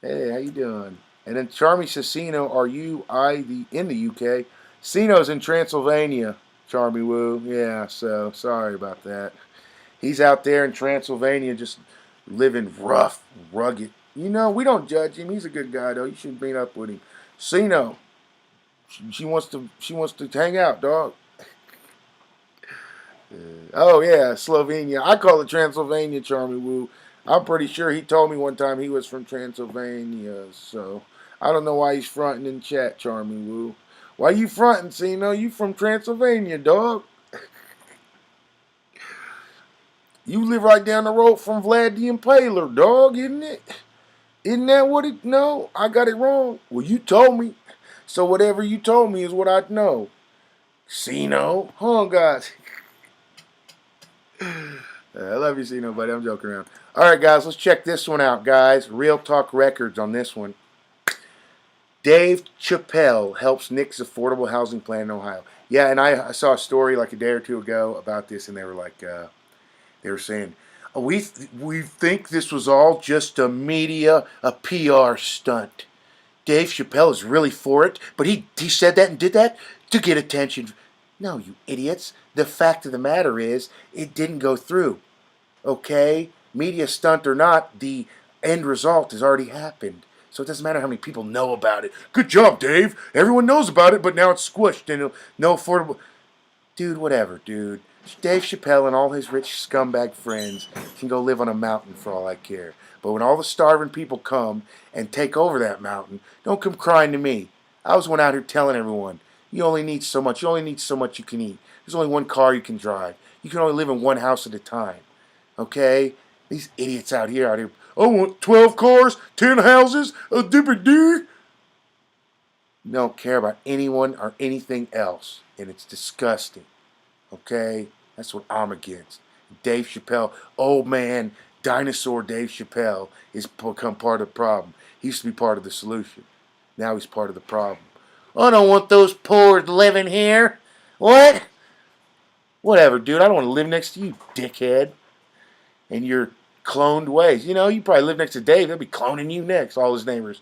Hey, how you doing? And then Charmy says, Sino, are you in the UK? Sino's in Transylvania, Charmy Woo. Yeah, so sorry about that. He's out there in Transylvania just living rough, rugged. We don't judge him. He's a good guy, though. You should meet up with him. Sino, she wants to hang out, dog. Oh, yeah, Slovenia. I call it Transylvania, Charmy Woo. I'm pretty sure he told me one time he was from Transylvania, so I don't know why he's fronting in chat, Charming Woo. Why you fronting, Cino? You from Transylvania, dog. You live right down the road from Vlad the Impaler, dog, isn't it? Isn't that what it? No, I got it wrong. Well, you told me. So whatever you told me is what I know. Cino. Hold on, guys. I love you, Cino, buddy. I'm joking around. All right, guys, let's check this one out, guys. Real Talk Records on this one. Dave Chappelle helps Nick's affordable housing plan in Ohio. Yeah, and I saw a story like a day or two ago about this, and they were like, they were saying, oh, we think this was all just a media, a PR stunt. Dave Chappelle is really for it, but he said that and did that to get attention. No, you idiots. The fact of the matter is, it didn't go through. Okay? Media stunt or not, the end result has already happened. So it doesn't matter how many people know about it. Good job, Dave. Everyone knows about it, but now it's squished and no affordable. Dude, whatever, dude. Dave Chappelle and all his rich scumbag friends can go live on a mountain for all I care. But when all the starving people come and take over that mountain, don't come crying to me. I was one out here telling everyone, you only need so much. You only need so much you can eat. There's only one car you can drive. You can only live in one house at a time. Okay? These idiots out here, I want 12 cars, 10 houses, a dipper-doo. Don't care about anyone or anything else. And it's disgusting. Okay? That's what I'm against. Dave Chappelle, old man, dinosaur Dave Chappelle, has become part of the problem. He used to be part of the solution. Now he's part of the problem. I don't want those poor living here. What? Whatever, dude. I don't want to live next to you, dickhead. And your cloned ways. You know, you probably live next to Dave. They'll be cloning you next, all his neighbors.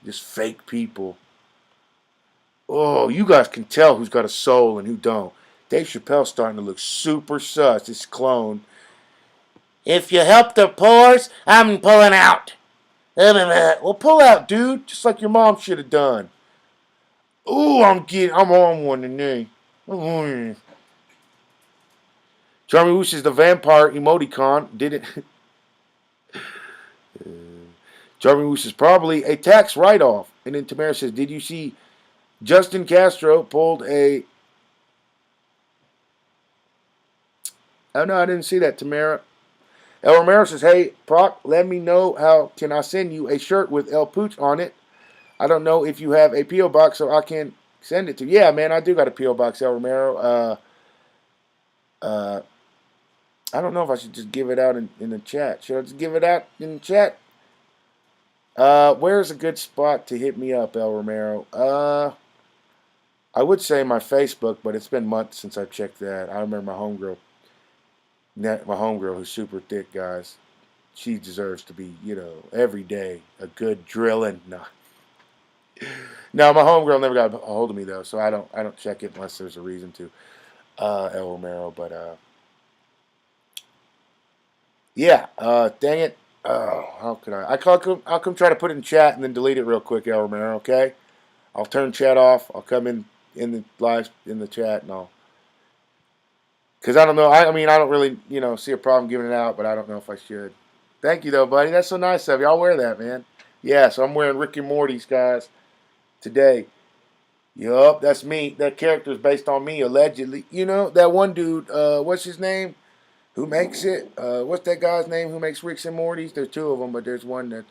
Just fake people. Oh, you guys can tell who's got a soul and who don't. Dave Chappelle's starting to look super sus. This clone. If you help the poor, I'm pulling out. Well, pull out, dude. Just like your mom should have done. Ooh, I'm on one today. Charmy Woosh is the vampire emoticon. Did it? Charmy Woosh is probably a tax write-off. And then Tamara says, did you see Justin Castro pulled a... Oh, no, I didn't see that, Tamara. El Romero says, hey, Proc, let me know how can I send you a shirt with El Pooch on it. I don't know if you have a P.O. box so I can send it to you. Yeah, man, I do got a P.O. box, El Romero. I don't know if I should just give it out in the chat. Should I just give it out in the chat? Where's a good spot to hit me up, El Romero? I would say my Facebook, but it's been months since I checked that. I remember my homegirl who's super thick, guys. She deserves to be, every day a good drilling. No, my homegirl never got a hold of me though, so I don't check it unless there's a reason to. El Romero, but yeah. Dang it. Oh, how could I? I'll come try to put it in chat and then delete it real quick, El Romero. Okay. I'll turn chat off. I'll come in the live in the chat and I'll. Because I don't know. I mean, I don't really, see a problem giving it out, but I don't know if I should. Thank you, though, buddy. That's so nice of you. I'll wear that, man. Yeah, so I'm wearing Rick and Morty's, guys, today. Yup, that's me. That character is based on me, allegedly. That one dude, what's his name? Who makes it? What's that guy's name who makes Ricks and Morty's? There's two of them, but there's one that's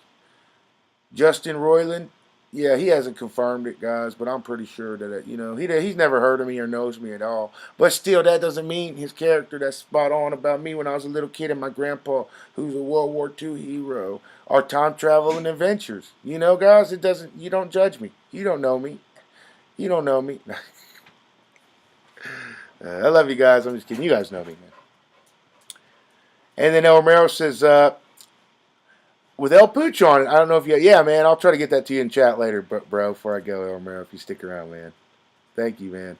Justin Roiland. Yeah, he hasn't confirmed it, guys, but I'm pretty sure that, he's never heard of me or knows me at all. But still, that doesn't mean his character that's spot on about me when I was a little kid and my grandpa, who's a World War II hero, our time travel and adventures. Guys, you don't judge me. You don't know me. You don't know me. I love you guys. I'm just kidding. You guys know me, man. And then El Romero says, with El Pooch on it, I don't know if you... Yeah, man, I'll try to get that to you in chat later, bro, before I go, El Romero, if you stick around, man. Thank you, man.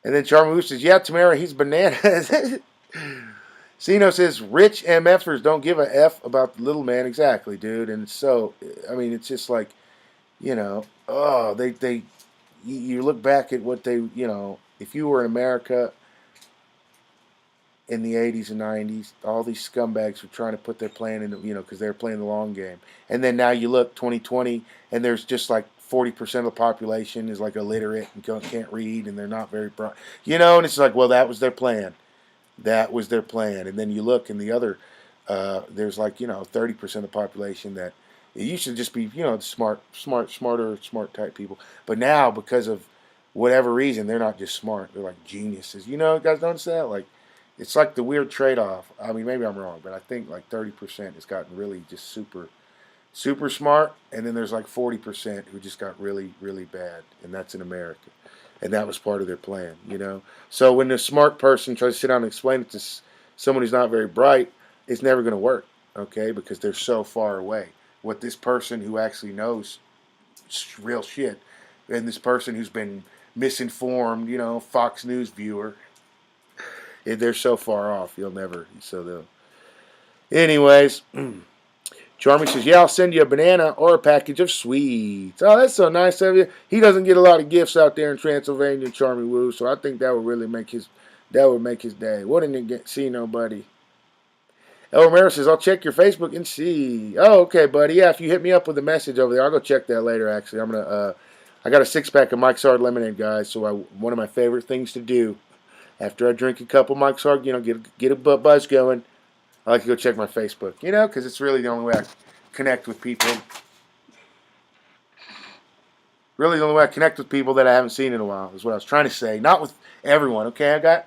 And then Charmy says, yeah, Tamara, he's bananas. Cino says, rich MFers don't give a F about the little man. Exactly, dude. And so, I mean, it's just like, you look back at what they, if you were in America in the 80s and 90s. All these scumbags were trying to put their plan in, because they were playing the long game. And then now you look 2020, and there's just like 40% of the population is like illiterate and can't read, and they're not very bright. And it's like, well, that was their plan. That was their plan. And then you look in the other, there's like, 30% of the population that it used to just be, the smart type people. But now, because of whatever reason, they're not just smart. They're like geniuses. You guys notice that? Like, it's like the weird trade-off. I mean, maybe I'm wrong, but I think like 30% has gotten really just super smart. And then there's like 40% who just got really, really bad. And that's in America. And that was part of their plan. So when the smart person tries to sit down and explain it to someone who's not very bright, it's never going to work, okay? Because they're so far away. What this person who actually knows real shit, and this person who's been misinformed, Fox News viewer, they're so far off, you'll never. So they'll. Anyways, Charmy says, yeah, I'll send you a banana or a package of sweets. Oh, that's so nice of you. He doesn't get a lot of gifts out there in Transylvania, Charmy Woo, so I think that would really make his day. Wouldn't it see nobody? El Romero says, I'll check your Facebook and see. Oh, okay, buddy. Yeah, if you hit me up with a message over there, I'll go check that later, actually. I got a 6-pack of Mike's Hard Lemonade, guys, so one of my favorite things to do after I drink a couple Mike's Hard, get a buzz going, I like to go check my Facebook, because it's really the only way I connect with people. Really the only way I connect with people that I haven't seen in a while is what I was trying to say. Not with everyone, okay?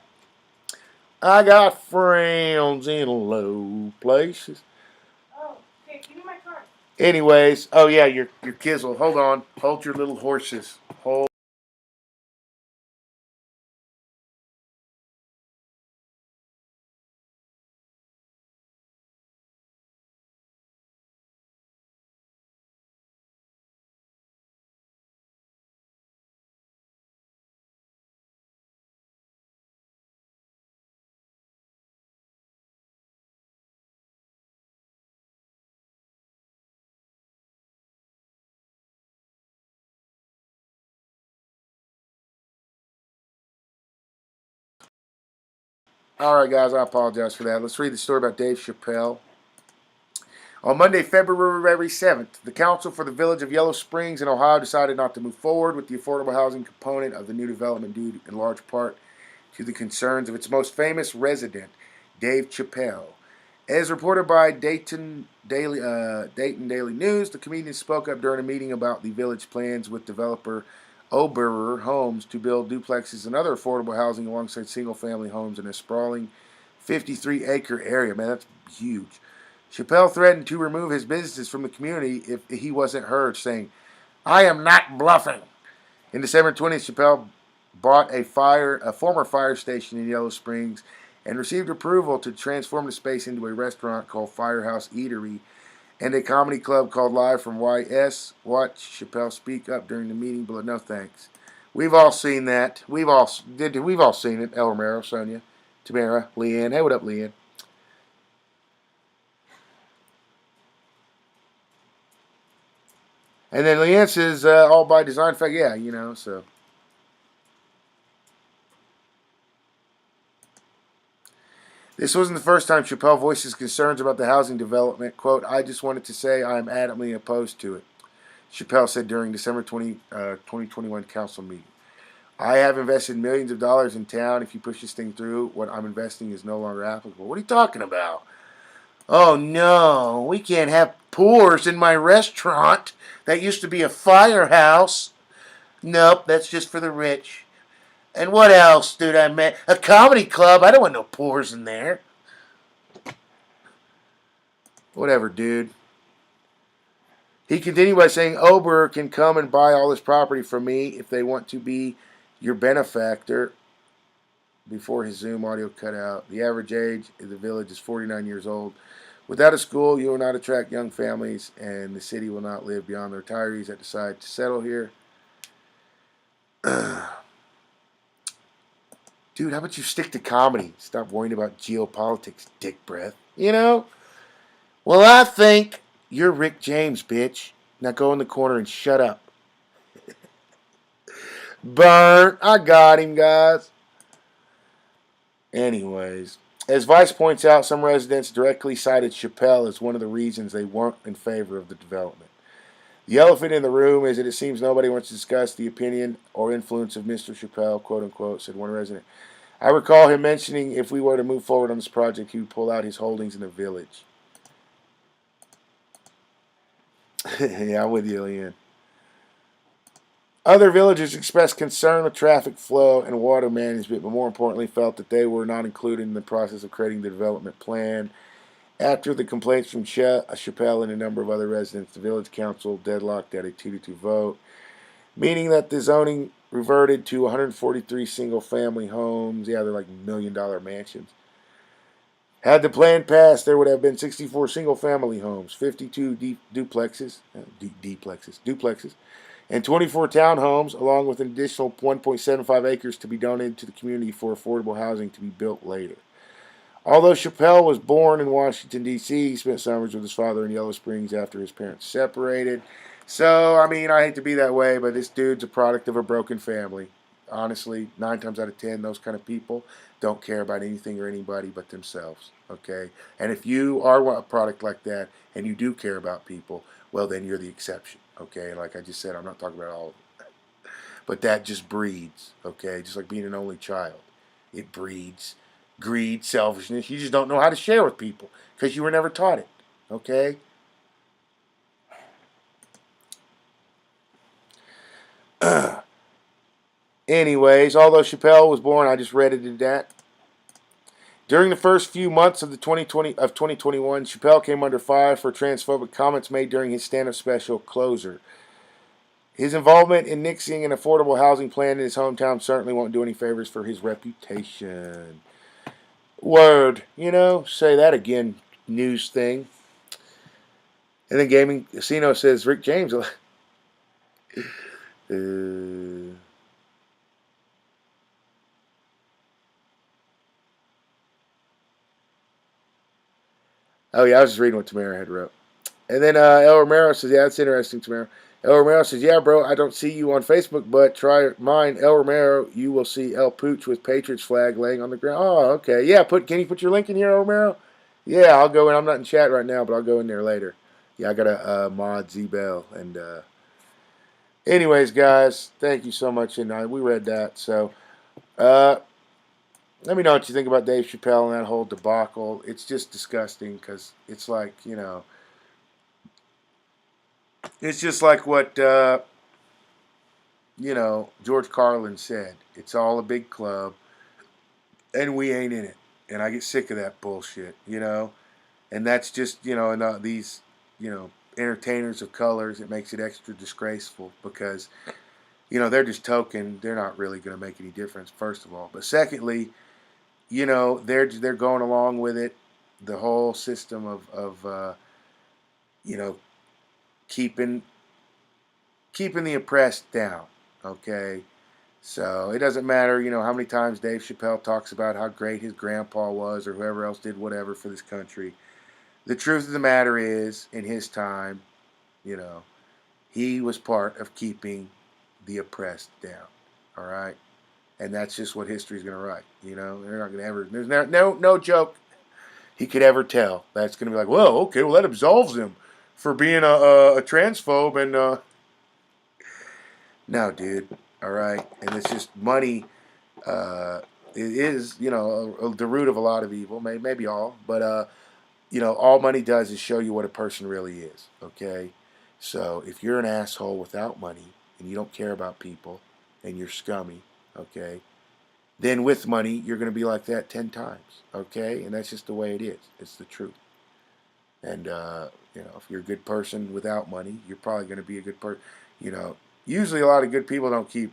I got friends in low places. Oh, okay, give me my card. Anyways, oh yeah, your kizzle. Hold on. Hold your little horses. Hold. All right, guys, I apologize for that. Let's read the story about Dave Chappelle. On Monday, February 7th, the Council for the Village of Yellow Springs in Ohio decided not to move forward with the affordable housing component of the new development due in large part to the concerns of its most famous resident, Dave Chappelle. As reported by Dayton Daily News, the comedian spoke up during a meeting about the village plans with developer Oberer Homes to build duplexes and other affordable housing alongside single-family homes in a sprawling 53-acre area. Man, that's huge. Chappelle threatened to remove his businesses from the community if he wasn't heard, saying, I am not bluffing. In December 20th, Chappelle bought a former fire station in Yellow Springs and received approval to transform the space into a restaurant called Firehouse Eatery and a comedy club called Live from YS. Watch Chappelle speak up during the meeting, but no thanks. We've all seen that. We've all seen it. El Romero, Sonia, Tamara, Leanne. Hey, what up, Leanne? And then Leanne says, all by design. In fact, yeah, so. This wasn't the first time Chappelle voiced his concerns about the housing development. Quote, I just wanted to say I am adamantly opposed to it, Chappelle said during December 2021 council meeting. I have invested millions of dollars in town. If you push this thing through, what I'm investing is no longer applicable. What are you talking about? Oh no, we can't have poors in my restaurant. That used to be a firehouse. Nope, that's just for the rich. And what else, dude? I meant a comedy club. I don't want no poors in there. Whatever, dude. He continued by saying, Ober can come and buy all this property from me if they want to be your benefactor. Before his Zoom audio cut out, the average age in the village is 49 years old. Without a school, you will not attract young families, and the city will not live beyond the retirees that decide to settle here. Dude, how about you stick to comedy? Stop worrying about geopolitics, dick breath. Well, I think you're Rick James, bitch. Now go in the corner and shut up. Burn. I got him, guys. Anyways. As Vice points out, some residents directly cited Chappelle as one of the reasons they weren't in favor of the development. The elephant in the room is that it seems nobody wants to discuss the opinion or influence of Mr. Chappelle, quote unquote, said one resident. I recall him mentioning if we were to move forward on this project, he would pull out his holdings in the village. Yeah, I'm with you, Ian. Other villagers expressed concern with traffic flow and water management, but more importantly felt that they were not included in the process of creating the development plan. After the complaints from Chappelle and a number of other residents, the village council deadlocked at a 2-2 vote, meaning that the zoning reverted to 143 single-family homes. Yeah, they're like $1 million mansions. Had the plan passed, there would have been 64 single-family homes, 52 duplexes, and 24 townhomes, along with an additional 1.75 acres to be donated to the community for affordable housing to be built later. Although Chappelle was born in Washington, D.C., he spent summers with his father in Yellow Springs after his parents separated. So, I mean, I hate to be that way, but this dude's a product of a broken family. Honestly, 9 times out of 10, those kind of people don't care about anything or anybody but themselves, okay? And if you are a product like that and you do care about people, well, then you're the exception, okay? Like I just said, I'm not talking about all of them. But that just breeds, okay? Just like being an only child. It breeds greed, selfishness. You just don't know how to share with people because you were never taught it, okay? Anyways, although Chappelle was born, I just read it in that. During the first few months of 2021, Chappelle came under fire for transphobic comments made during his stand-up special Closer. His involvement in nixing an affordable housing plan in his hometown certainly won't do any favors for his reputation. Word, say that again, news thing. And then Gaming Casino says Rick James. Oh, yeah, I was just reading what Tamara had wrote. And then El Romero says, yeah, that's interesting, Tamara. El Romero says, yeah, bro, I don't see you on Facebook, but try mine. El Romero, you will see El Pooch with Patriots flag laying on the ground. Oh, okay. Yeah, can you put your link in here, El Romero? Yeah, I'll go in. I'm not in chat right now, but I'll go in there later. Yeah, I got a mod Z-Bell. And anyways, guys, thank you so much. And we read that. So let me know what you think about Dave Chappelle and that whole debacle. It's just disgusting because it's like, it's just like what, George Carlin said. It's all a big club, and we ain't in it. And I get sick of that bullshit, And that's just, and these, entertainers of colors, it makes it extra disgraceful because, they're just token. They're not really going to make any difference, first of all. But secondly, they're going along with it. The whole system of keeping the oppressed down. Okay, so it doesn't matter, how many times Dave Chappelle talks about how great his grandpa was or whoever else did whatever for this country. The truth of the matter is, in his time, he was part of keeping the oppressed down. All right. And that's just what history's going to write. They're not going to ever. There's no joke he could ever tell. That's going to be like, well, okay, well that absolves him for being a transphobe and. No, dude. All right, and it's just money. It is the root of a lot of evil. Maybe all, but all money does is show you what a person really is. Okay, so if you're an asshole without money and you don't care about people and you're scummy, okay. Then with money, you're going to be like that 10 times, okay? And that's just the way it is. It's the truth. And, if you're a good person without money, you're probably going to be a good person. Usually a lot of good people don't they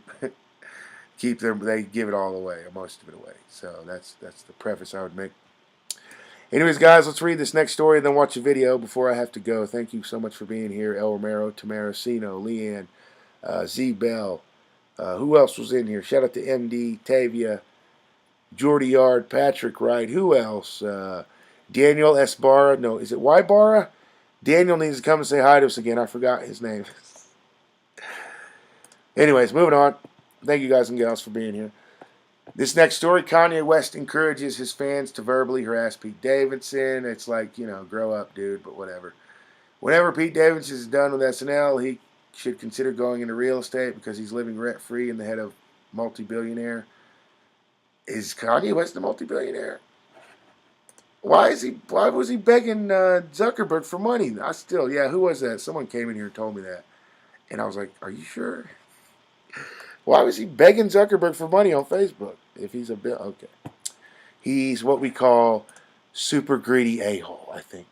give it all away, or most of it away. So that's the preface I would make. Anyways, guys, let's read this next story and then watch a video before I have to go. Thank you so much for being here. El Romero, Tamaracino, Leanne, Z Bell. Who else was in here? Shout out to MD, Tavia, Jordy Yard, Patrick Wright. Who else? Daniel S. Barra. No, is it Y Barra? Daniel needs to come and say hi to us again. I forgot his name. Anyways, moving on. Thank you guys and gals for being here. This next story, Kanye West encourages his fans to verbally harass Pete Davidson. It's like, grow up, dude, but whatever. Whenever Pete Davidson is done with SNL, he should consider going into real estate because he's living rent-free in the head of multi-billionaire. Is Kanye West a multi-billionaire? Why was he begging Zuckerberg for money? Who was that? Someone came in here and told me that. And I was like, are you sure? Why was he begging Zuckerberg for money on Facebook? If he's a bill, okay. He's what we call super greedy a-hole, I think.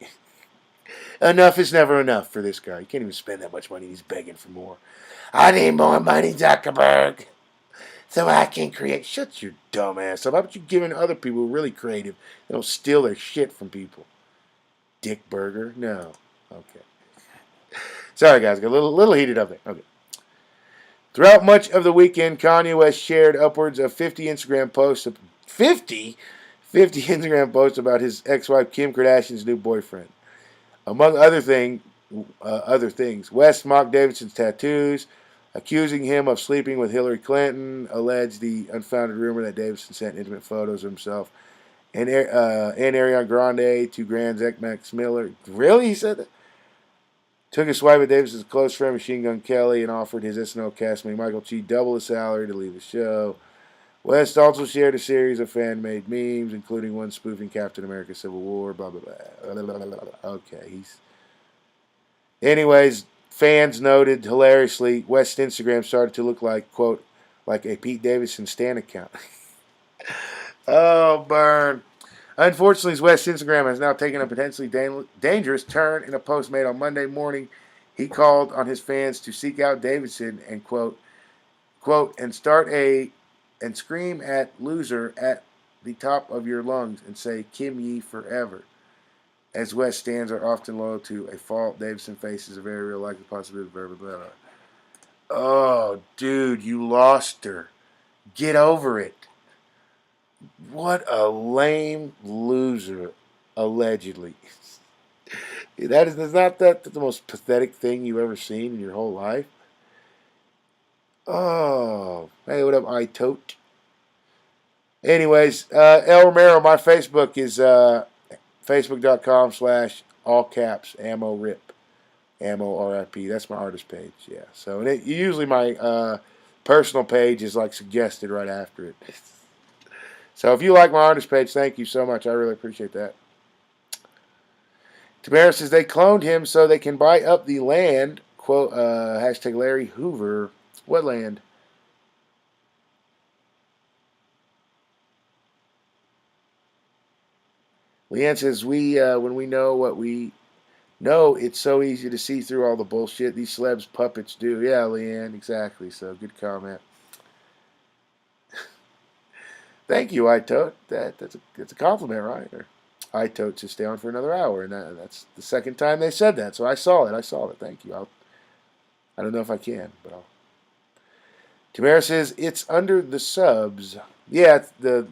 Enough is never enough for this guy. He can't even spend that much money. He's begging for more. I need more money, Zuckerberg, so I can create. Shut your dumb ass up. How about you giving other people who are really creative? They don't steal their shit from people. Dick Burger? No. Okay. Sorry, guys. Got a little heated up there. Okay. Throughout much of the weekend, Kanye West shared upwards of 50 Instagram posts. 50 Instagram posts about his ex-wife Kim Kardashian's new boyfriend. Among other things, West mocked Davidson's tattoos, accusing him of sleeping with Hillary Clinton, alleged the unfounded rumor that Davidson sent intimate photos of himself and Ariana Grande to Grand's ex Miller. Really? He said that? Took a swipe at Davidson's close friend Machine Gun Kelly and offered his SNL castmate Michael Chi double the salary to leave the show. West also shared a series of fan-made memes, including one spoofing Captain America Civil War, blah, blah, blah. Okay, Anyways, fans noted, hilariously, West's Instagram started to look like, quote, like a Pete Davidson Stan account. Oh, burn. Unfortunately, West's Instagram has now taken a potentially dangerous turn. In a post made on Monday morning, he called on his fans to seek out Davidson and, quote, and and scream at loser at the top of your lungs and say, Kim Ye forever. As West stands are often loyal to a fault Davidson faces a very real likely possibility of blah, blah, blah. Oh, dude, you lost her. Get over it. What a lame loser, allegedly. Is not that the most pathetic thing you've ever seen in your whole life? Oh, hey, what up, iTote? Anyways, El Romero, my Facebook is facebook.com/all caps ammo rip. Ammo RIP. That's my artist page, yeah. So and usually my personal page is like suggested right after it. So if you like my artist page, thank you so much. I really appreciate that. Tamara says they cloned him so they can buy up the land. Quote, hashtag Larry Hoover. What land? Leanne says, when we know what we know, it's so easy to see through all the bullshit these celebs puppets do. Yeah, Leanne, exactly. So good comment. Thank you, iTote. That's a compliment, right? Or iTote to stay on for another hour, and that's the second time they said that. So I saw it. Thank you. I don't know if I can, but I'll. Tamara says it's under the subs. Yeah, it's the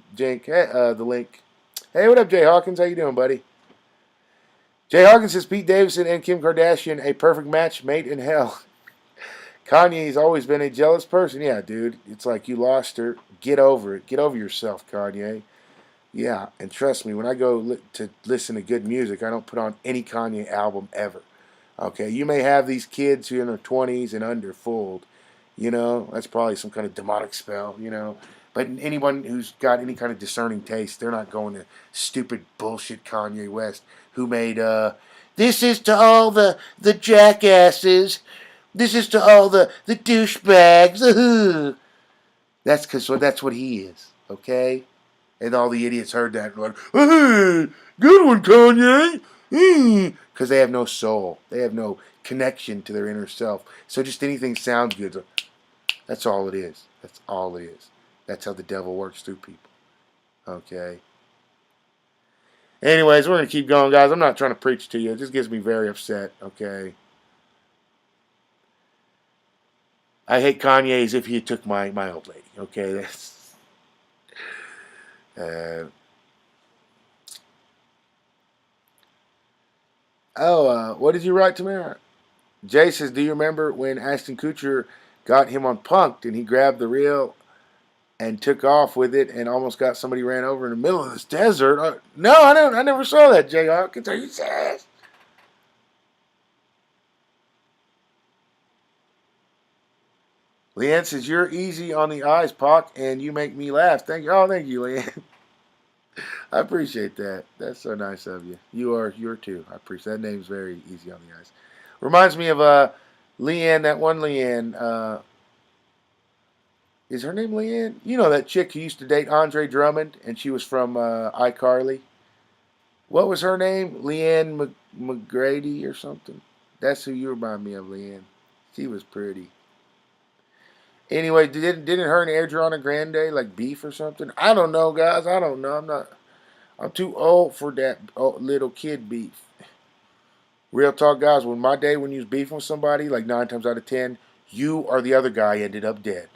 link. Hey, what up, Jay Hawkins? How you doing, buddy? Jay Hawkins says Pete Davidson and Kim Kardashian a perfect match made in hell. Kanye's always been a jealous person. Yeah, dude. It's like you lost her. Get over it. Get over yourself, Kanye. Yeah, and trust me, when I go to listen to good music, I don't put on any Kanye album ever. Okay, you may have these kids who are in their 20s and under fooled. That's probably some kind of demonic spell, But anyone who's got any kind of discerning taste, they're not going to stupid bullshit Kanye West, who made, this is to all the jackasses. This is to all the douchebags. That's what he is, okay? And all the idiots heard that and went, hey, good one, Kanye. Because they have no soul. They have no connection to their inner self. So just anything sounds good. That's all it is. That's all it is. That's how the devil works through people. Okay? Anyways, we're going to keep going, guys. I'm not trying to preach to you. It just gets me very upset, okay? I hate Kanye as if he took my old lady, okay? That's... what did you write, Tamara? Jay says, do you remember when Ashton Kutcher got him on Punk'd and he grabbed the real and took off with it and almost got somebody ran over in the middle of this desert. No, I don't. I never saw that, Jay Hawkins. Are you serious? Leanne says, you're easy on the eyes, Pac, and you make me laugh. Thank you. Oh, thank you, Leanne. I appreciate that. That's so nice of you. You're too. I appreciate that. Name's very easy on the eyes. Reminds me of Leanne, that one Leanne. Is her name Leanne? You know that chick who used to date Andre Drummond, and she was from iCarly. What was her name? Leanne McGrady or something. That's who you remind me of, Leanne. She was pretty. Anyway, didn't her and Adriana Grande like beef or something? I don't know, guys. I don't know. I'm too old for that little kid beef. Real talk, guys. When you was beefing with somebody, like 9 times out of 10, you or the other guy ended up dead.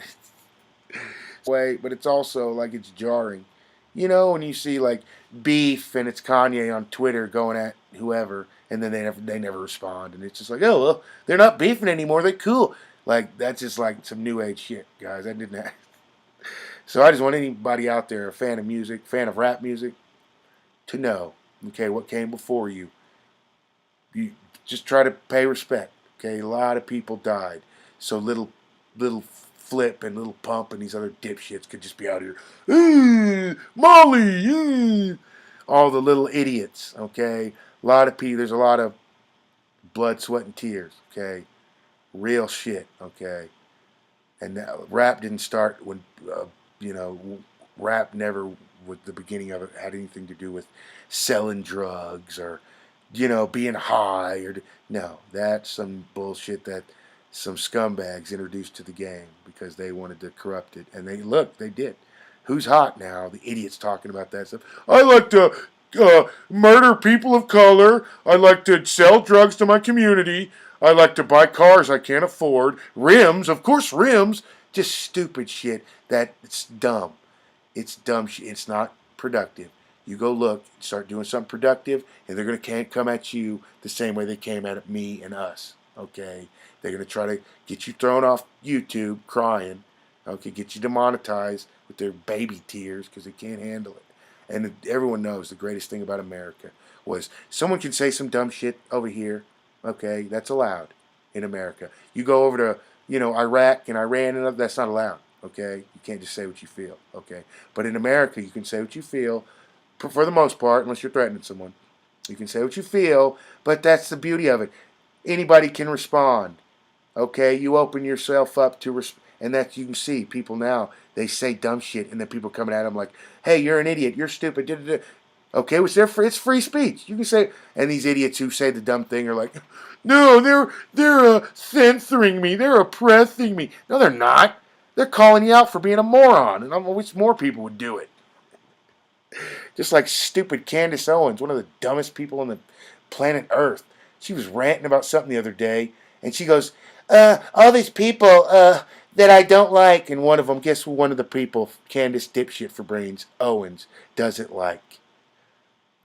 Way, but it's also like it's jarring. You know, when you see like beef and it's Kanye on Twitter going at whoever, and then they never respond, and it's just like, oh well, they're not beefing anymore. They're cool. Like that's just like some new age shit, guys. That didn't happen. So I just want anybody out there, a fan of music, fan of rap music, to know, okay, what came before you. You just try to pay respect. Okay, a lot of people died, so little Flip and little Pump and these other dipshits could just be out here, Molly, all the little idiots. Okay, a lot of people. There's a lot of blood, sweat, and tears. Okay, real shit. Okay, and rap didn't start when you know, rap never, with the beginning of it, had anything to do with selling drugs or, being high or, no, that's some bullshit that some scumbags introduced to the game because they wanted to corrupt it. And they did. Who's hot now? The idiots talking about that stuff. I like to murder people of color. I like to sell drugs to my community. I like to buy cars I can't afford. Rims, of course, rims. Just stupid shit that it's dumb. It's dumb shit. It's not productive. You go look, start doing something productive, and they're going to come at you the same way they came at me and us. Okay? They're going to try to get you thrown off YouTube crying. Okay? Get you demonetized with their baby tears because they can't handle it. And everyone knows the greatest thing about America was someone can say some dumb shit over here. Okay? That's allowed in America. You go over to, Iraq and Iran and that's not allowed. Okay? You can't just say what you feel. Okay? But in America, you can say what you feel for the most part, unless you're threatening someone. You can say what you feel, but that's the beauty of it. Anybody can respond. Okay? You open yourself up to and that you can see people now, they say dumb shit, and then people coming at them like, hey, you're an idiot, you're stupid, da-da-da. Okay, it's free speech. You can say, and these idiots who say the dumb thing are like, no, they're censoring me, they're oppressing me. No, they're not. They're calling you out for being a moron, and I wish more people would do it. Just like stupid Candace Owens, one of the dumbest people on the planet Earth. She was ranting about something the other day, and she goes, all these people that I don't like, and one of them, guess who one of the people, Candace dipshit for brains, Owens, doesn't like?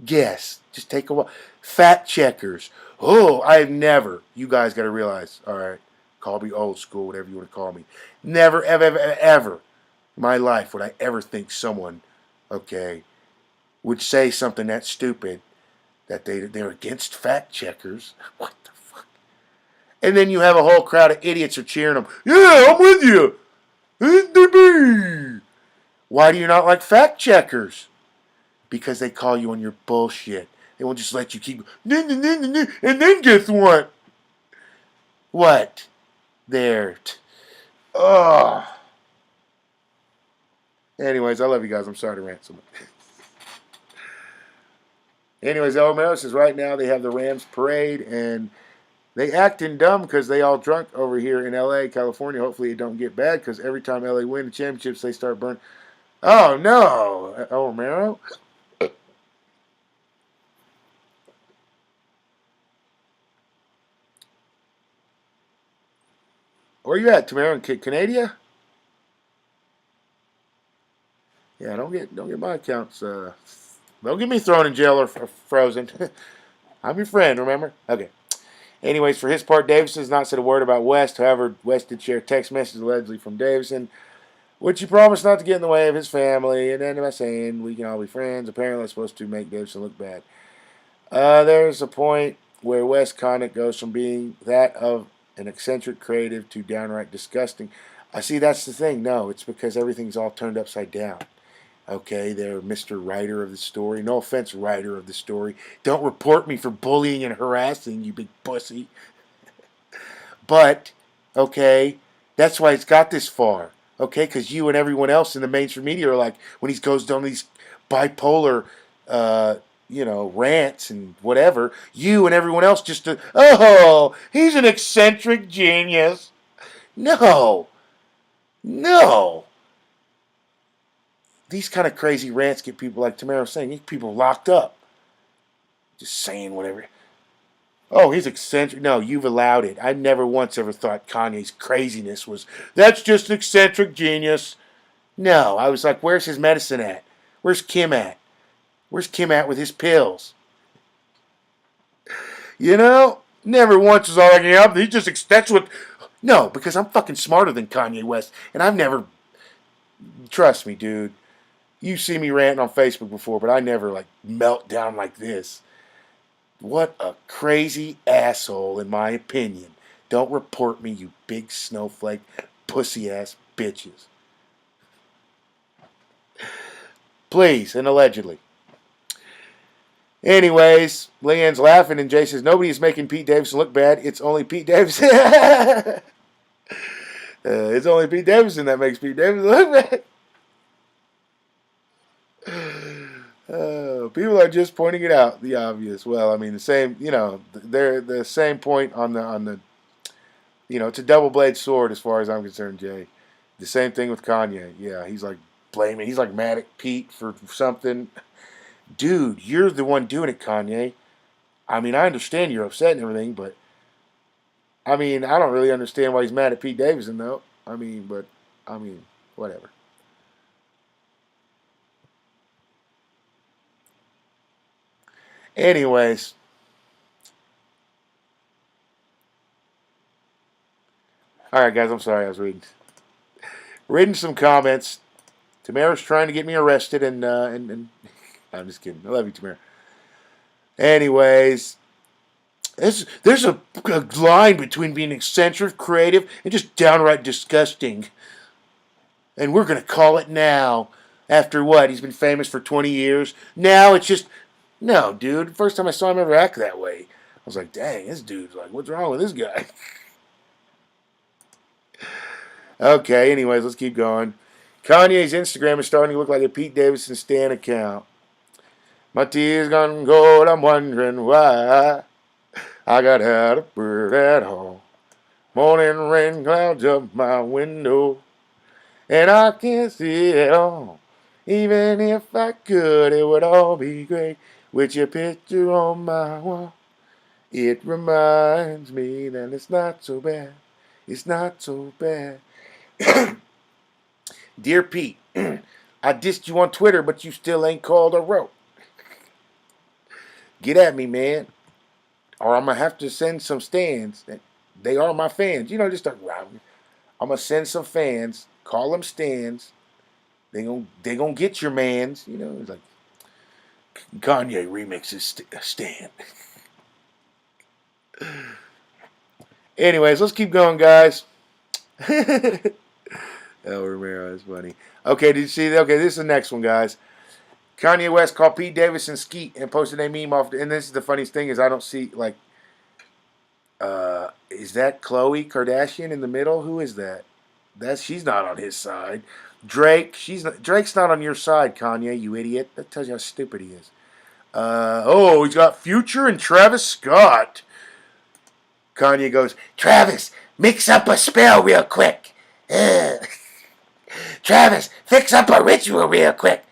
Guess. Just take a while. Fact checkers. Oh, I've never, you guys got to realize, all right, call me old school, whatever you want to call me. Never, ever, ever, ever in my life would I ever think someone, okay, would say something that stupid that they're against fact checkers. What the fuck? And then you have a whole crowd of idiots are cheering them. Yeah, I'm with you. Why do you not like fact checkers? Because they call you on your bullshit. They won't just let you keep. And then guess what? What? There. Ugh. Anyways, I love you guys. I'm sorry to rant so much. Anyways, Romero says right now they have the Rams parade and they acting dumb because they all drunk over here in L.A., California. Hopefully it don't get bad because every time L.A. win the championships, they start burning. Oh, no. Romero? Where you at, Tamara? In Canada? Yeah, don't get my accounts. Don't get me thrown in jail or frozen. I'm your friend, remember? Okay. Anyways, for his part, Davidson has not said a word about West. However, West did share a text message allegedly from Davidson. Which he promised not to get in the way of his family, and then by saying we can all be friends. Apparently, it's supposed to make Davidson look bad. There's a point where Wes Connick goes from being that of an eccentric creative to downright disgusting. I see that's the thing. No, it's because everything's all turned upside down. Okay, they're Mr. Writer of the story. No offense, writer of the story. Don't report me for bullying and harassing, you big pussy. But, okay, that's why it's got this far. Okay, because you and everyone else in the mainstream media are like, when he goes down these bipolar, uh, rants and whatever, you and everyone else just, oh, he's an eccentric genius. No, no. These kind of crazy rants get people like Tamara saying, get people locked up. Just saying whatever. Oh, he's eccentric. No, you've allowed it. I never once ever thought Kanye's craziness was, that's just an eccentric genius. No, I was like, where's his medicine at? Where's Kim at? Where's Kim at with his pills? Never once was all like, yeah, he's just, that's what. No, because I'm fucking smarter than Kanye West. And I've never, trust me, dude. You see me ranting on Facebook before, but I never, melt down like this. What a crazy asshole, in my opinion. Don't report me, you big snowflake, pussy-ass bitches. Please, and allegedly. Anyways, Leanne's laughing, and Jay says, nobody is making Pete Davidson look bad. It's only Pete Davidson. It's only Pete Davidson that makes Pete Davidson look bad. People are just pointing it out, the obvious. Well, I mean, the same, they're the same point on the, it's a double-bladed sword as far as I'm concerned, Jay. The same thing with Kanye. Yeah, he's like blaming, he's like mad at Pete for something. Dude, you're the one doing it, Kanye. I mean, I understand you're upset and everything, but I mean, I don't really understand why he's mad at Pete Davidson, though. Whatever. Anyways. All right, guys, I'm sorry. I was reading some comments. Tamara's trying to get me arrested, and I'm just kidding. I love you, Tamara. Anyways, there's a line between being eccentric, creative, and just downright disgusting. And we're going to call it now. After what? He's been famous for 20 years. Now it's just, no, dude. First time I saw him ever act that way, I was like, dang, this dude's like, what's wrong with this guy? Okay, anyways, let's keep going. Kanye's Instagram is starting to look like a Pete Davidson Stan account. My tea's gone gold, I'm wondering why. I got out of bird at home. Morning rain clouds up my window. And I can't see it all. Even if I could, it would all be great. With your picture on my wall. It reminds me that it's not so bad. It's not so bad. Dear Pete, I dissed you on Twitter, but you still ain't called or wrote. Get at me, man. Or I'm going to have to send some stands. They are my fans. Just start routing. I'm going to send some fans. Call them stands. They gonna get your mans. It's like Kanye remixes Stan. Anyways, let's keep going, guys. El Romero is funny. Okay, did you see that? Okay, this is the next one, guys. Kanye West called Pete Davidson skeet and posted a meme off. And this is the funniest thing is I don't see is that Khloe Kardashian in the middle? Who is that? She's not on his side. Drake's not on your side, Kanye, you idiot. That tells you how stupid he is. He's got Future and Travis Scott. Kanye goes, Travis, mix up a spell real quick. Travis, fix up a ritual real quick.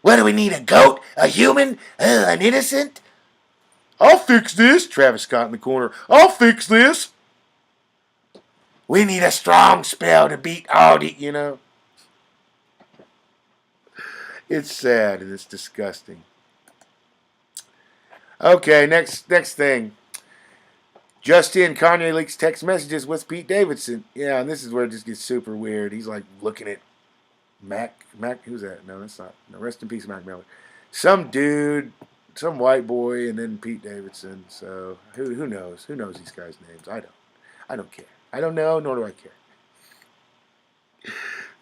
What do we need, a goat? A human? An innocent? I'll fix this, Travis Scott in the corner. I'll fix this. We need a strong spell to beat all the. It's sad and it's disgusting. Okay, next thing. Justin, Kanye leaks text messages with Pete Davidson. Yeah, and this is where it just gets super weird. He's like looking at Mac, who's that? No, that's not. No, rest in peace, Mac Miller. Some dude, some white boy, and then Pete Davidson. So who knows? Who knows these guys' names? I don't. I don't care. I don't know, nor do I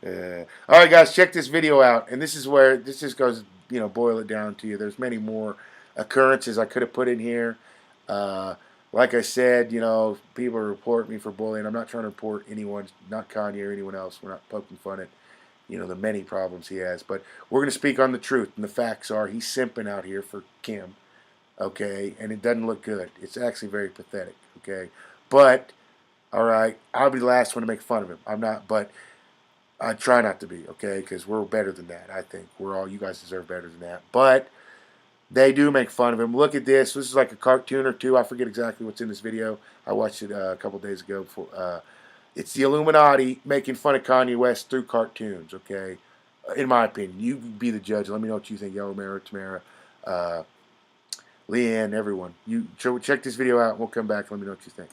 care. All right, guys, check this video out. And this is where this just goes, boil it down to you. There's many more occurrences I could have put in here. Like I said, people report me for bullying. I'm not trying to report anyone, not Kanye or anyone else. We're not poking fun at, the many problems he has. But we're going to speak on the truth. And the facts are he's simping out here for Kim, okay? And it doesn't look good. It's actually very pathetic, okay? But, all right, I'll be the last one to make fun of him. I'm not, but I try not to be, okay? Because we're better than that, I think. You guys deserve better than that. But they do make fun of him. Look at this. This is like a cartoon or two. I forget exactly what's in this video. I watched it a couple days ago. It's the Illuminati making fun of Kanye West through cartoons, okay? In my opinion. You be the judge. Let me know what you think. Yellow Mara, Tamara, Leanne, everyone. You check this video out and we'll come back and let me know what you think.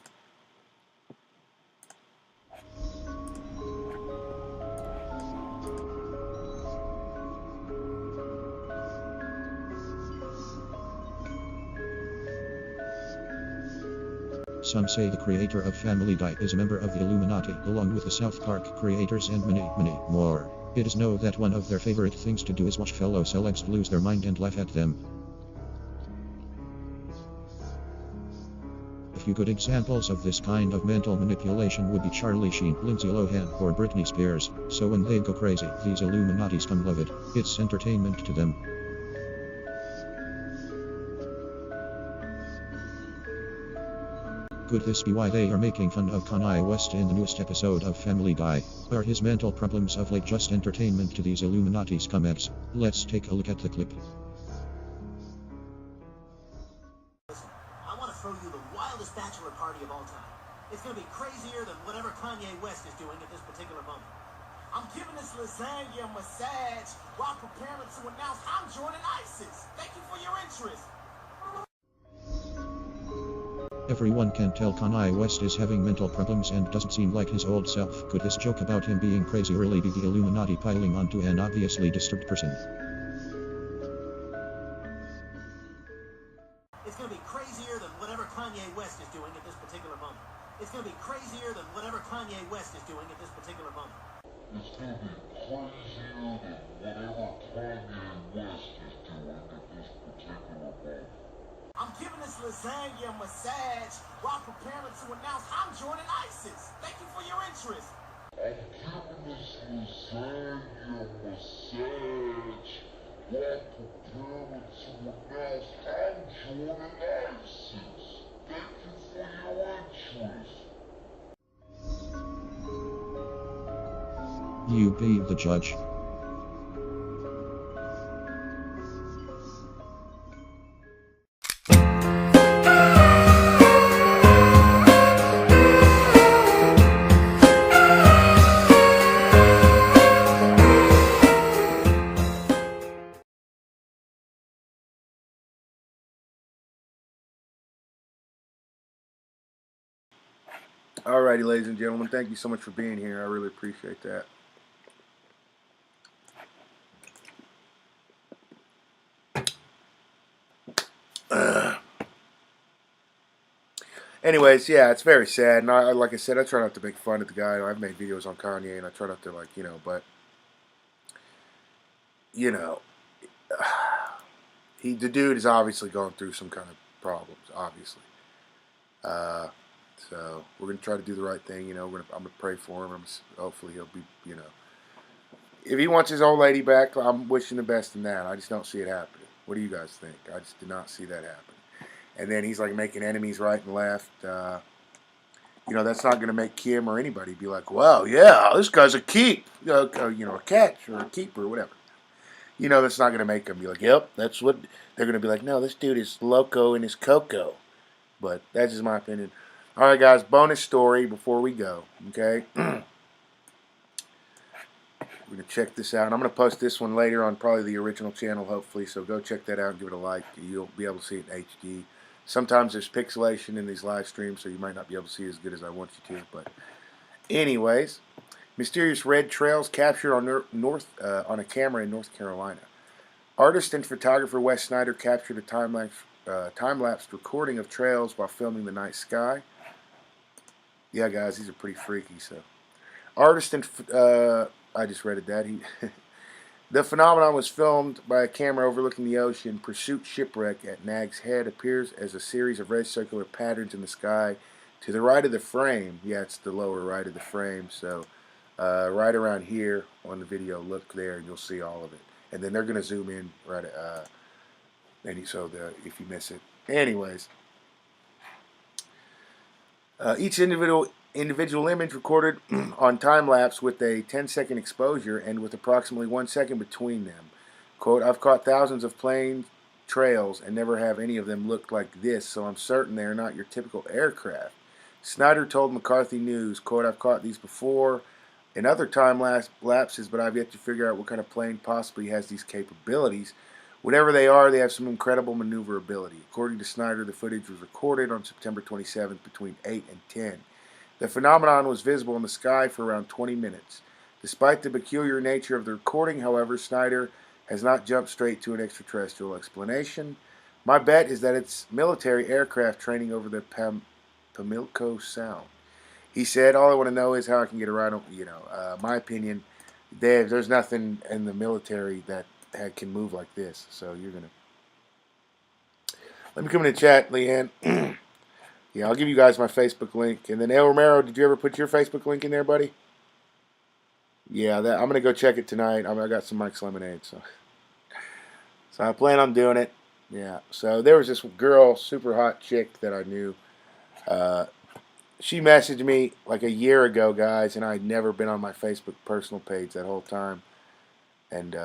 Some say the creator of Family Guy is a member of the Illuminati, along with the South Park creators and many more. It is known that one of their favorite things to do is watch fellow celebs lose their mind and laugh at them. A few good examples of this kind of mental manipulation would be Charlie Sheen, Lindsay Lohan, or Britney Spears. So when they go crazy, these Illuminatis come love it. It's entertainment to them. Could this be why they are making fun of Kanye West in the newest episode of Family Guy? Are his mental problems of late just entertainment to these Illuminati scumbags? Let's take a look at the clip. Listen, I want to throw you the wildest bachelor party of all time. It's going to be crazier than whatever Kanye West is doing at this particular moment. I'm giving this lasagna a massage while preparing to announce I'm joining ISIS. Thank you for your interest. Everyone can tell Kanye West is having mental problems and doesn't seem like his old self. Could this joke about him being crazy really be the Illuminati piling onto an obviously disturbed person? It's going to be crazier than whatever Kanye West is doing at this particular moment. It's going to be crazier than whatever Kanye West is doing at this particular moment. It's gonna be crazier than whatever Kanye West is doing at this particular moment. I'm giving this lasagna a massage while preparing to announce I'm joining ISIS. Thank you for your interest. I'm giving this lasagna a massage while preparing to announce I'm joining ISIS. Thank you for your interest. You be the judge. Alrighty, ladies and gentlemen, thank you so much for being here. I really appreciate that. Anyways, yeah, it's very sad. And like I said, I try not to make fun of the guy. I've made videos on Kanye, and I try not to, but, the dude is obviously going through some kind of problems, obviously. So we're going to try to do the right thing, I'm going to pray for him. Hopefully he'll be, if he wants his old lady back, I'm wishing the best in that. I just don't see it happening. What do you guys think? I just did not see that happen. And then he's like making enemies right and left. That's not going to make Kim or anybody be like, wow, yeah, this guy's a keep, a catch or a keeper or whatever. That's not going to make them be like, yep, that's what they're going to be like. No, this dude is loco in his cocoa. But that's just my opinion. All right, guys, bonus story before we go, okay? We're going to check this out. I'm going to post this one later on probably the original channel, hopefully. So go check that out and give it a like. You'll be able to see it in HD. Sometimes there's pixelation in these live streams, so you might not be able to see as good as I want you to. But anyways, Mysterious red trails captured on on a camera in North Carolina. Artist and photographer Wes Snyder captured a time-lapse recording of trails while filming the night sky. Yeah, guys, these are pretty freaky. So, artist and I just read that the phenomenon was filmed by a camera overlooking the ocean. Pursuit shipwreck at Nag's Head appears as a series of red circular patterns in the sky to the right of the frame. Yeah, it's the lower right of the frame. So, right around here on the video, look there, and you'll see all of it. And then they're going to zoom in right if you miss it. Anyways, each individual image recorded on time lapse with a 10-second exposure and with approximately 1 second between them. Quote, I've caught thousands of plane trails and never have any of them looked like this, so I'm certain they are not your typical aircraft. Snyder told McCarthy News, quote, I've caught these before in other time lapses, but I've yet to figure out what kind of plane possibly has these capabilities. Whatever they are, they have some incredible maneuverability. According to Snyder, the footage was recorded on September 27th between 8 and 10. The phenomenon was visible in the sky for around 20 minutes. Despite the peculiar nature of the recording, however, Snyder has not jumped straight to an extraterrestrial explanation. My bet is that it's military aircraft training over the Pamlico Sound. He said, all I want to know is how I can get a ride on, my opinion, there's nothing in the military that can move like this. So you're going to... Let me come in the chat, Leanne. Yeah, I'll give you guys my Facebook link. And then El Romero, did you ever put your Facebook link in there, buddy? Yeah, I'm going to go check it tonight. I got some Mike's Lemonade. So I plan on doing it. Yeah, so there was this girl, super hot chick that I knew. She messaged me like a year ago, guys, and I'd never been on my Facebook personal page that whole time. And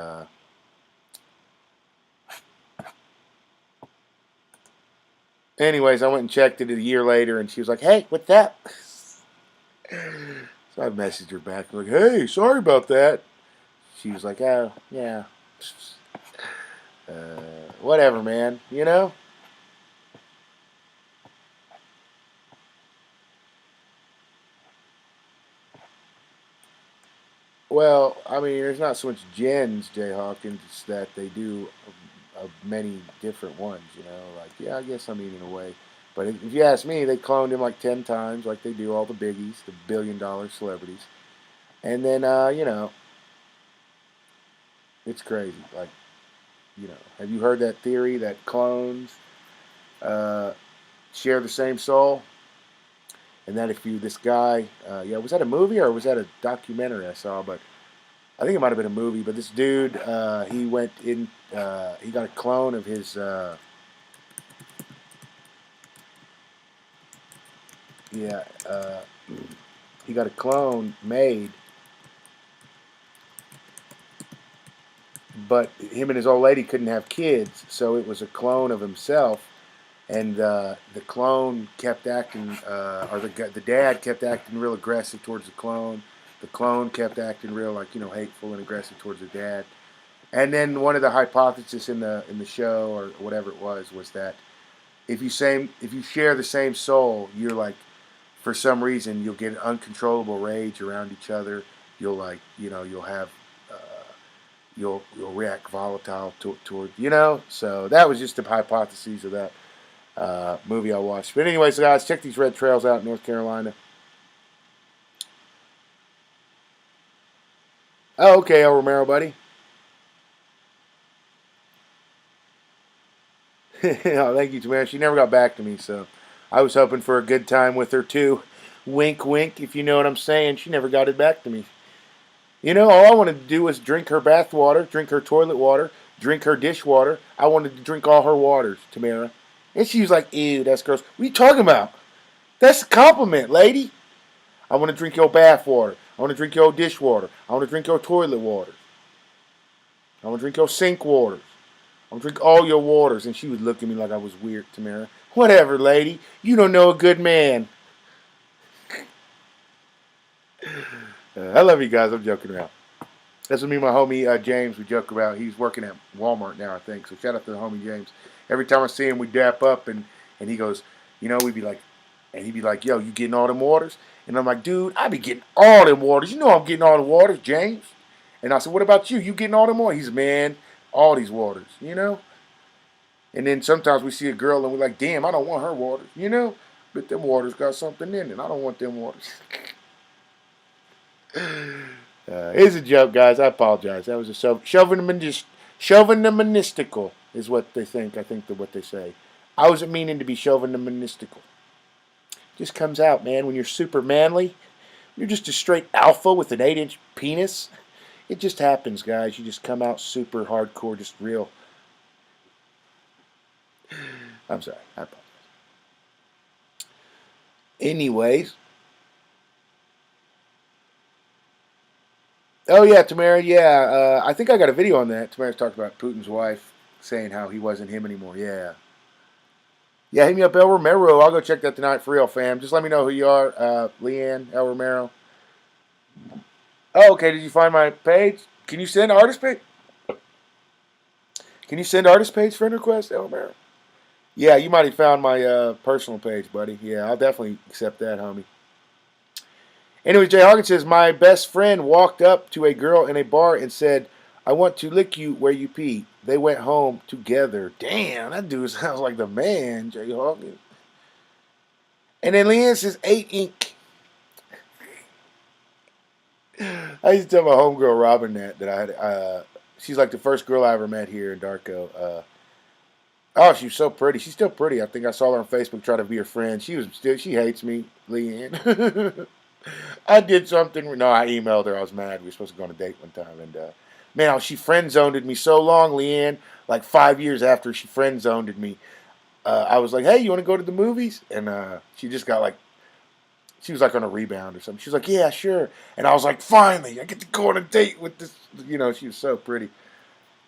anyways, I went and checked it a year later, and she was like, hey, what's up? So I messaged her back, like, hey, sorry about that. She was like, oh, yeah. Whatever, man, you know? Well, I mean, there's not so much gens, Jay Hawkins, it's that they do many different ones, like, yeah, I guess I mean in a way. But if you ask me, they cloned him like 10 times, like they do all the biggies, the billion-dollar celebrities. And then, it's crazy. Like, have you heard that theory that clones share the same soul? And that if this guy, was that a movie or was that a documentary I saw? But I think it might have been a movie. But this dude, he went in, he got a clone of his, he got a clone made. But him and his old lady couldn't have kids, so it was a clone of himself. And the clone kept acting, or the dad kept acting real aggressive towards the clone. The clone kept acting real, hateful and aggressive towards the dad. And then one of the hypotheses in the show or whatever it was that if you share the same soul, you're like, for some reason, you'll get uncontrollable rage around each other. You'll you'll have, you'll react volatile toward. So that was just the hypothesis of that movie I watched. But anyways, guys, check these red trails out in North Carolina. Oh, okay, El Romero, buddy. Oh, thank you, Tamara. She never got back to me, so I was hoping for a good time with her too. Wink, wink, if you know what I'm saying. She never got it back to me. All I wanted to do was drink her bath water, drink her toilet water, drink her dishwater. I wanted to drink all her waters, Tamara. And she was like, ew, that's gross. What are you talking about? That's a compliment, lady. I want to drink your bath water. I want to drink your dishwater. I want to drink your toilet water. I want to drink your sink waters. I want to drink all your waters. And she would look at me like I was weird, Tamara. Whatever, lady. You don't know a good man. I love you guys. I'm joking around. That's what me and my homie James, we joke about. He's working at Walmart now, I think. So shout out to the homie James. Every time I see him, we dap up, and he goes, we'd be like, And he'd be like, yo, you getting all them waters? And I'm like, dude, I be getting all them waters. You know I'm getting all the waters, James. And I said, what about you? You getting all them waters? He's, man, all these waters, you know? And then sometimes we see a girl and we're like, damn, I don't want her waters, you know? But them waters got something in it. I don't want them waters. It's a joke, guys. I apologize. That was a chauvinistical is what they think. I think what they say. I wasn't meaning to be chauvinistical. Just comes out, man. When you're super manly, you're just a straight alpha with an 8-inch penis. It just happens, guys. You just come out super hardcore, just real. I'm sorry. I apologize. Anyways. Oh, yeah, Tamara. Yeah, I think I got a video on that. Tamara's talked about Putin's wife saying how he wasn't him anymore. Yeah. Yeah, hit me up, El Romero. I'll go check that tonight for real, fam. Just let me know who you are. Leanne, El Romero. Oh, okay. Did you find my page? Can you send artist page? Can you send artist page friend request, El Romero? Yeah, you might have found my personal page, buddy. Yeah, I'll definitely accept that, homie. Anyway, Jay Hawkins says, my best friend walked up to a girl in a bar and said, I want to lick you where you pee. They went home together. Damn, that dude sounds like the man, Jay Hawkins. And then Leanne says, 8 ink. I used to tell my homegirl Robin that I had, she's like the first girl I ever met here in Darko. Oh, she was so pretty. She's still pretty. I think I saw her on Facebook try to be her friend. She hates me, Leanne. I did something. No, I emailed her. I was mad. We were supposed to go on a date one time. And, man, she friend-zoned me so long, Leanne. Like 5 years after she friend-zoned me. I was like, hey, you want to go to the movies? And she just got like, she was like on a rebound or something. She was like, yeah, sure. And I was like, finally, I get to go on a date with this. You know, she was so pretty.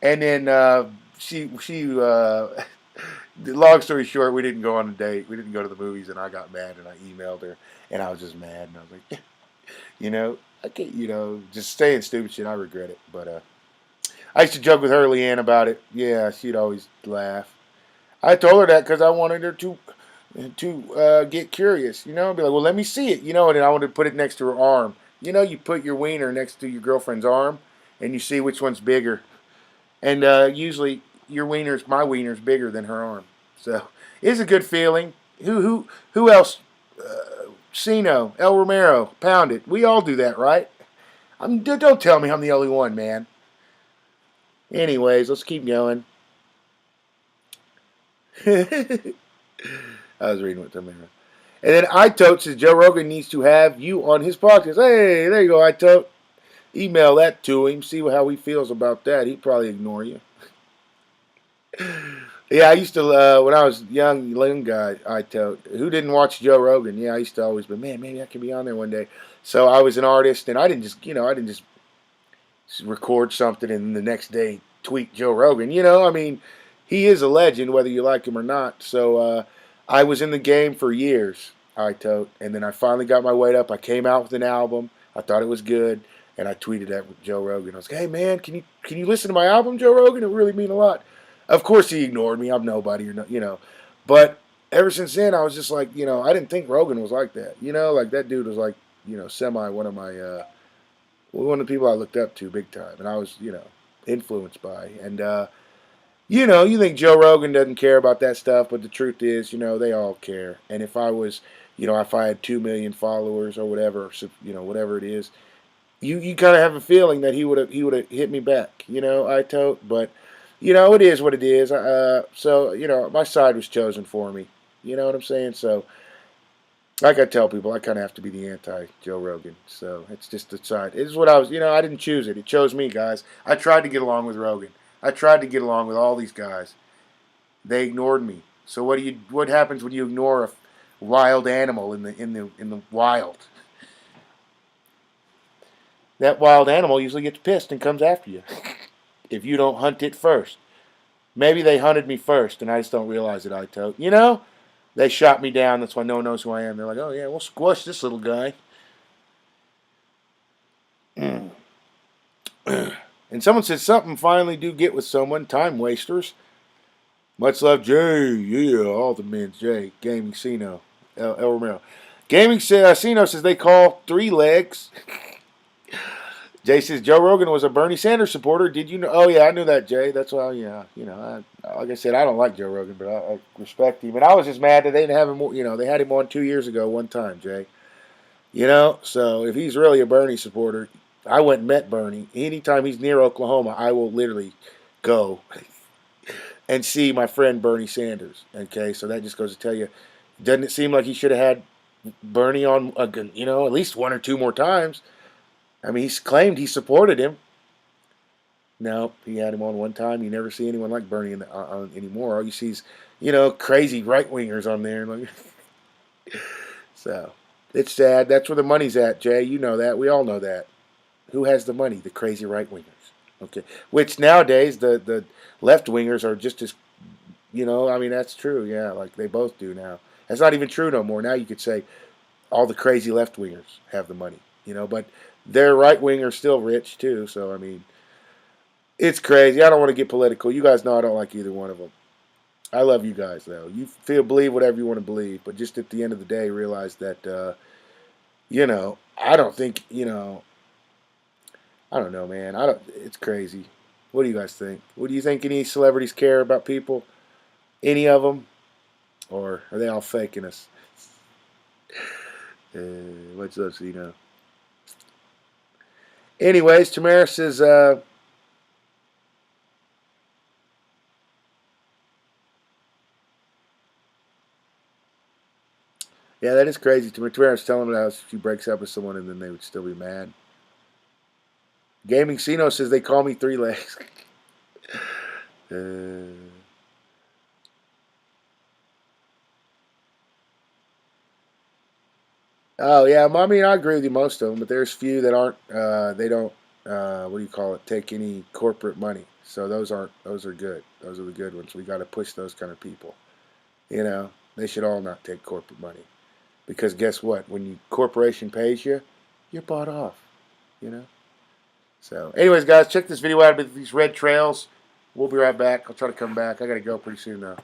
And then she long story short, we didn't go on a date. We didn't go to the movies, and I got mad, and I emailed her, and I was just mad, and I was like, you know, I can't, you know, just saying stupid shit. I regret it. But I used to joke with her, Leanne, about it. Yeah, she'd always laugh. I told her that because I wanted her to get curious, you know, be like, well, let me see it, you know, and then I wanted to put it next to her arm. You know, you put your wiener next to your girlfriend's arm, and you see which one's bigger. And usually my wiener's bigger than her arm. So it's a good feeling. Who else? Sino, El Romero, Pound It. We all do that, right? Don't tell me I'm the only one, man. Anyways, let's keep going. I was reading what Tamara. And then iTote says Joe Rogan needs to have you on his podcast. Hey, there you go, iTote. Email that to him. See how he feels about that. He'd probably ignore you. Yeah, I used to, when I was young guy, who didn't watch Joe Rogan? Yeah, I used to always, but man, maybe I could be on there one day. So I was an artist, and I didn't just record something and the next day tweet Joe Rogan. You know, I mean, he is a legend, whether you like him or not. So I was in the game for years, and then I finally got my weight up. I came out with an album. I thought it was good, and I tweeted that with Joe Rogan. I was like, hey, man, can you listen to my album, Joe Rogan? It really mean a lot. Of course he ignored me. I'm nobody, you know. But ever since then, I was just like, you know, I didn't think Rogan was like that. You know, like that dude was like, you know, one of the people I looked up to big time. And I was, you know, influenced by. And, you know, you think Joe Rogan doesn't care about that stuff. But the truth is, you know, they all care. And if I was, you know, if I had 2 million followers or whatever, you know, whatever it is, you kind of have a feeling that he would have hit me back. You know, but. You know, it is what it is. So, you know, my side was chosen for me. You know what I'm saying? So, like I tell people, I kind of have to be the anti-Joe Rogan. So, it's just the side. It is what I was, you know, I didn't choose it. It chose me, guys. I tried to get along with Rogan. I tried to get along with all these guys. They ignored me. So, what happens when you ignore a wild animal in the wild? That wild animal usually gets pissed and comes after you. If you don't hunt it first. Maybe they hunted me first, and I just don't realize it, You know? They shot me down. That's why no one knows who I am. They're like, oh, yeah, we'll squash this little guy. And someone said something finally do get with someone. Time wasters. Much love, Jay. Yeah, all the men, Jay. Gaming Cino. El Romero. Gaming Casino says they call 3 legs. Jay says Joe Rogan was a Bernie Sanders supporter. Did you know? Oh yeah, I knew that, Jay. That's why, yeah, like I said, I don't like Joe Rogan, but I respect him. And I was just mad that they didn't have him. They had him on 2 years ago, one time, Jay. So if he's really a Bernie supporter, I went and met Bernie. Anytime he's near Oklahoma, I will literally go and see my friend Bernie Sanders. Okay, so that just goes to tell you, doesn't it seem like he should have had Bernie on, at least 1 or 2 more times? I mean, he's claimed he supported him. No, he had him on one time. You never see anyone like Bernie anymore. All you see is, crazy right wingers on there. So it's sad. That's where the money's at, Jay. You know that. We all know that. Who has the money? The crazy right wingers. Okay, which nowadays the left wingers are just as, I mean that's true. Yeah, like they both do now. That's not even true no more. Now you could say all the crazy left wingers have the money. But their right wingers still rich too. So I mean, it's crazy. I don't want to get political. You guys know I don't like either one of them. I love you guys though. You believe whatever you want to believe, but just at the end of the day, realize that I don't think I don't know, man. I don't. It's crazy. What do you guys think? What do you think? Any celebrities care about people? Any of them, or are they all faking us? What's up, Anyways, Tamara says, yeah, that is crazy. Tamara's telling me how she breaks up with someone and then they would still be mad. Gaming Sino says they call me 3 legs. Oh yeah, I mean I agree with you most of them, but there's few that aren't. They don't. What do you call it? Take any corporate money. So those aren't. Those are good. Those are the good ones. We got to push those kind of people. They should all not take corporate money, because guess what? When you corporation pays you, you're bought off. You know. So, anyways, guys, check this video out with these red trails. We'll be right back. I'll try to come back. I got to go pretty soon now.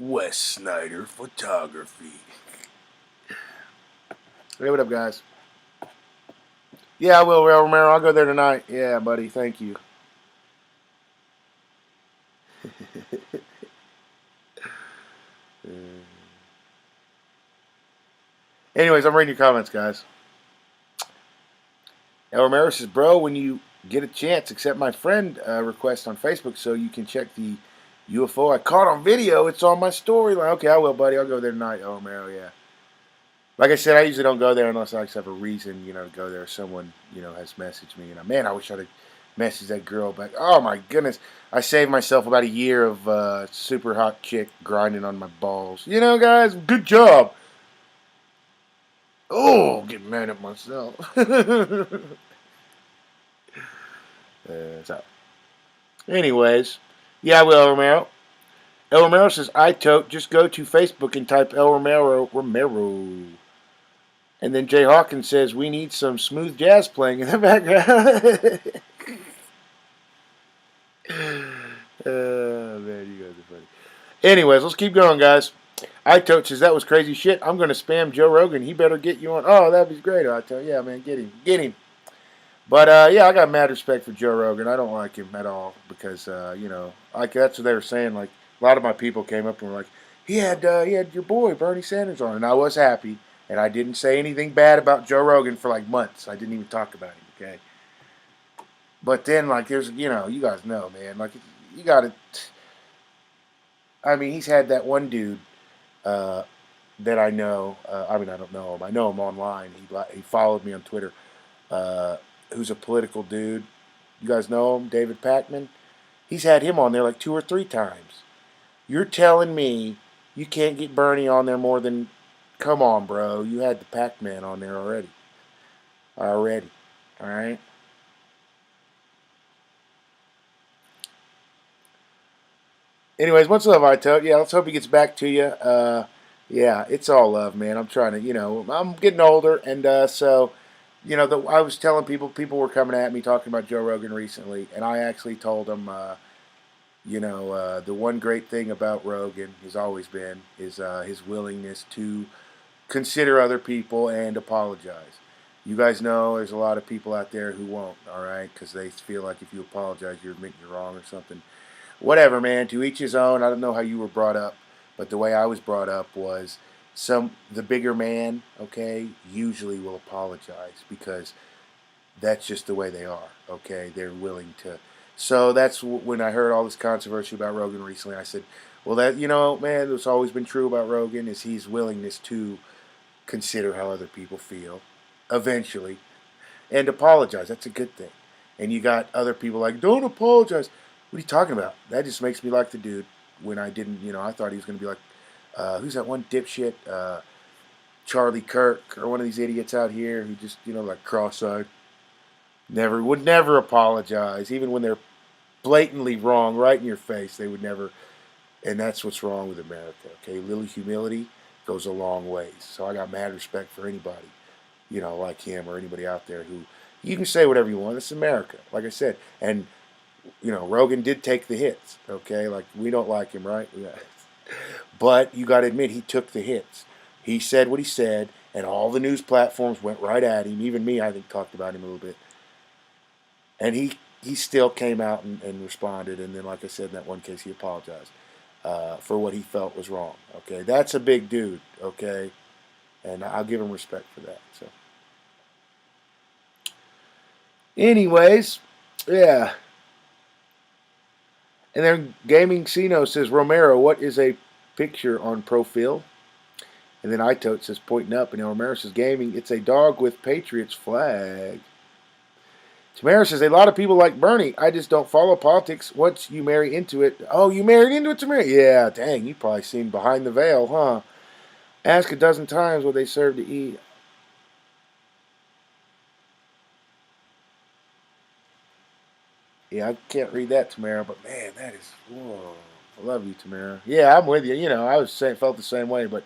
Wes Snyder Photography. Hey, what up, guys? Yeah, I will, Real Romero. I'll go there tonight. Yeah, buddy. Thank you. Anyways, I'm reading your comments, guys. El Romero says, bro, when you get a chance, accept my friend request on Facebook so you can check the UFO I caught on video. It's on my storyline. Okay, I will, buddy. I'll go there tonight, El Romero, yeah. Like I said, I usually don't go there unless I have a reason, to go there. Someone, has messaged me. And, man, I wish I'd have messaged that girl back. Oh, my goodness. I saved myself about a year of super hot chick grinding on my balls. Guys, good job. Oh, get mad at myself. So, anyways, yeah, I will, El Romero. El Romero says, I tote, just go to Facebook and type El Romero. And then Jay Hawkins says, we need some smooth jazz playing in the background. Oh, man, you guys are funny. Anyways, let's keep going, guys. iTote says, that was crazy shit. I'm going to spam Joe Rogan. He better get you on. Oh, that'd be great, iTote. Yeah, man, get him. Get him. But, yeah, I got mad respect for Joe Rogan. I don't like him at all because, like that's what they were saying. Like, a lot of my people came up and were like, he had your boy, Bernie Sanders, on. And I was happy. And I didn't say anything bad about Joe Rogan for, like, months. I didn't even talk about him, okay? But then, like, there's, you guys know, man. Like, you got to... I mean, he's had that one dude that I know. I mean, I don't know him. I know him online. He followed me on Twitter. Who's a political dude. You guys know him? David Pacman. He's had him on there like 2 or 3 times. You're telling me you can't get Bernie on there more than... Come on, bro. You had the Pac-Man on there already. All right? Anyways, much love, iTote. Yeah, let's hope he gets back to you. Yeah, it's all love, man. I'm trying to, I'm getting older, and so, I was telling people were coming at me talking about Joe Rogan recently, and I actually told them, the one great thing about Rogan has always been is his willingness to consider other people and apologize. You guys know there's a lot of people out there who won't, all right, because they feel like if you apologize, you're admitting you're wrong or something. Whatever, man. To each his own. I don't know how you were brought up, but the way I was brought up was the bigger man, okay, usually will apologize because that's just the way they are, okay? They're willing to. So that's when I heard all this controversy about Rogan recently. I said, well, that, man, what's always been true about Rogan is his willingness to consider how other people feel eventually and apologize. That's a good thing. And you got other people like, don't apologize. What are you talking about? That just makes me like the dude when I didn't, I thought he was going to be like, who's that one dipshit, Charlie Kirk, or one of these idiots out here who just, like cross-eyed. Would never apologize, even when they're blatantly wrong, right in your face. They would never, and that's what's wrong with America, okay? A little humility goes a long ways. So I got mad respect for anybody, like him or anybody out there who, you can say whatever you want. It's America, like I said. And, Rogan did take the hits, okay? Like, we don't like him, right? Yeah. But you got to admit, he took the hits. He said what he said, and all the news platforms went right at him. Even me, I think, talked about him a little bit. And he still came out and responded. And then, like I said, in that one case, he apologized for what he felt was wrong, okay? That's a big dude, okay? And I'll give him respect for that, so. Anyways, yeah. And then Gaming Cino says, Romero, what is a picture on profile? And then iTote says, pointing up. And Romero says, gaming, it's a dog with Patriots flag. Tamara says, a lot of people like Bernie. I just don't follow politics once you marry into it. Oh, you married into it, Tamara? Yeah, dang, you probably seen behind the veil, huh? Ask a dozen times what they serve to eat. Yeah, I can't read that, Tamara, but man, that is, whoa. I love you, Tamara. Yeah, I'm with you. I felt the same way, but,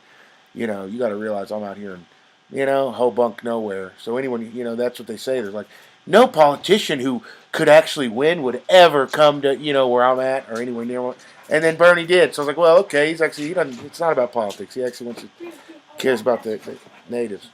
you got to realize I'm out here in Ho bunk nowhere. So anyone, that's what they say. There's like no politician who could actually win would ever come to, where I'm at or anywhere near one. And then Bernie did. So I was like, well, okay, he doesn't, it's not about politics. He actually cares about the natives.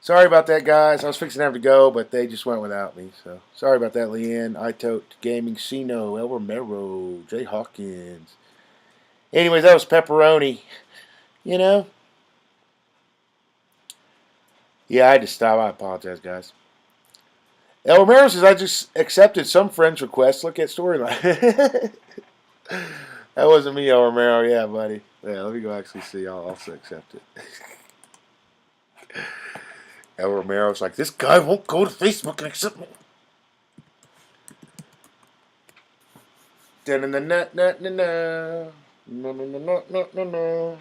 Sorry about that, guys. I was fixing to have to go, but they just went without me. So sorry about that, Leanne. Itote Gaming, Sino, El Romero, Jay Hawkins. Anyways, that was pepperoni. You know? Yeah, I had to stop. I apologize, guys. El Romero says, I just accepted some friend's request. Look at storyline. That wasn't me, El Romero. Yeah, buddy. Yeah, let me go actually see. I'll also accept it. El Romero's like, this guy won't go to Facebook and accept me. Da-na-na-na-na-na. No, no, no, no, no, no, no.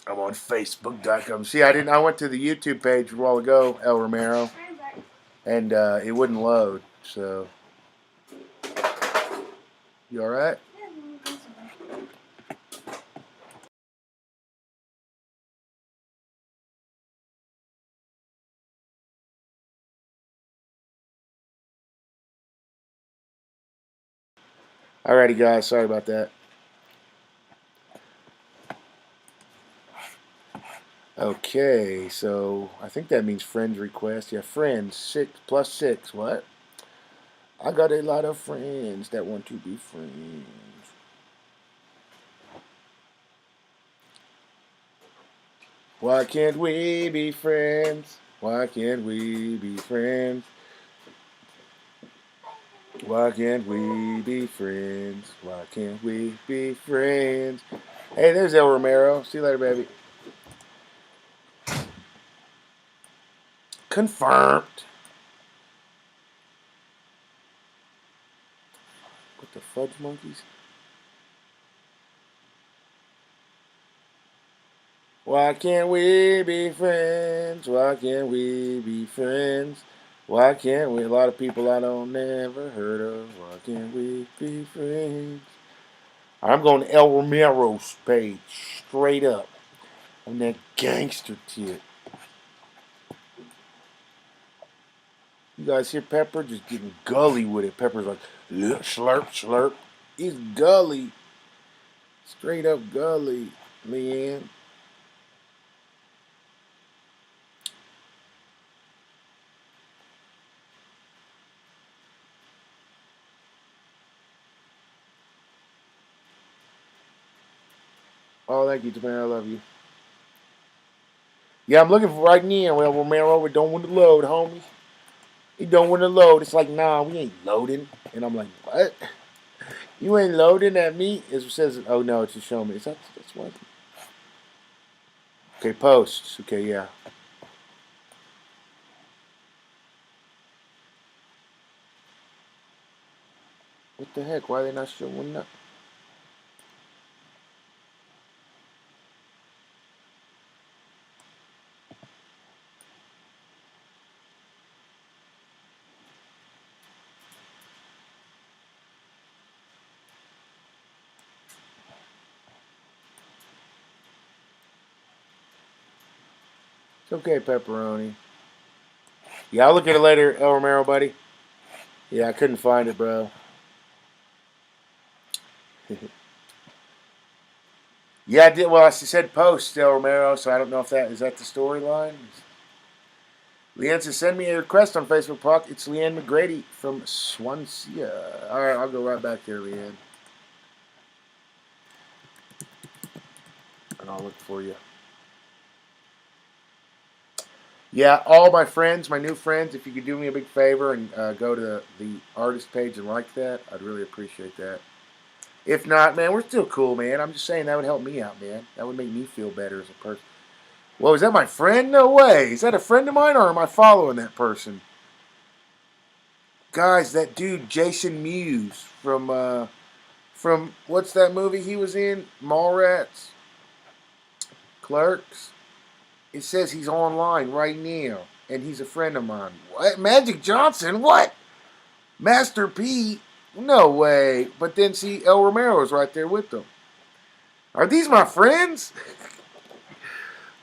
I'm on Facebook.com. See, I went to the YouTube page a while ago, El Romero, and it wouldn't load. So, you all right? Alrighty, guys. Sorry about that. Okay, so I think that means friends request. Yeah, friends. 6 + 6. What? I got a lot of friends that want to be friends. Why can't we be friends? Why can't we be friends? Why can't we be friends? Why can't we be friends? Hey, there's El Romero. See you later, baby. Confirmed. What the fudge monkeys? Why can't we be friends? Why can't we be friends? Why can't we? A lot of people I don't never heard of. Why can't we be friends? I'm going to El Romero's page straight up on that gangster tip. You guys hear Pepper just getting gully with it? Pepper's like, slurp, slurp. He's gully. Straight up gully, Leanne. Oh, thank you, Tamara. I love you. Yeah, I'm looking for right now. Well, Romero, we don't want to load, homie. He don't want to load. It's like, nah, we ain't loading. And I'm like, what? You ain't loading at me? It says, oh no, it's just showing me. Is that's what? Okay, posts. Okay, yeah. What the heck? Why are they not showing up? It's okay, pepperoni. Yeah, I'll look at it later, El Romero, buddy. Yeah, I couldn't find it, bro. Yeah, I did. Well, I said post, El Romero, so I don't know if is that the storyline? Leanne says, send me a request on Facebook, Puck. It's Leanne McGrady from Swansea. All right, I'll go right back there, Leanne. And I'll look for you. Yeah, all my friends, my new friends, if you could do me a big favor and go to the artist page and like that, I'd really appreciate that. If not, man, we're still cool, man. I'm just saying that would help me out, man. That would make me feel better as a person. Whoa, is that my friend? No way. Is that a friend of mine, or am I following that person? Guys, that dude, Jason Mewes from what's that movie he was in? Mallrats? Clerks? It says he's online right now, and he's a friend of mine. What? Magic Johnson? What? Master P? No way. But then see, El Romero is right there with them. Are these my friends?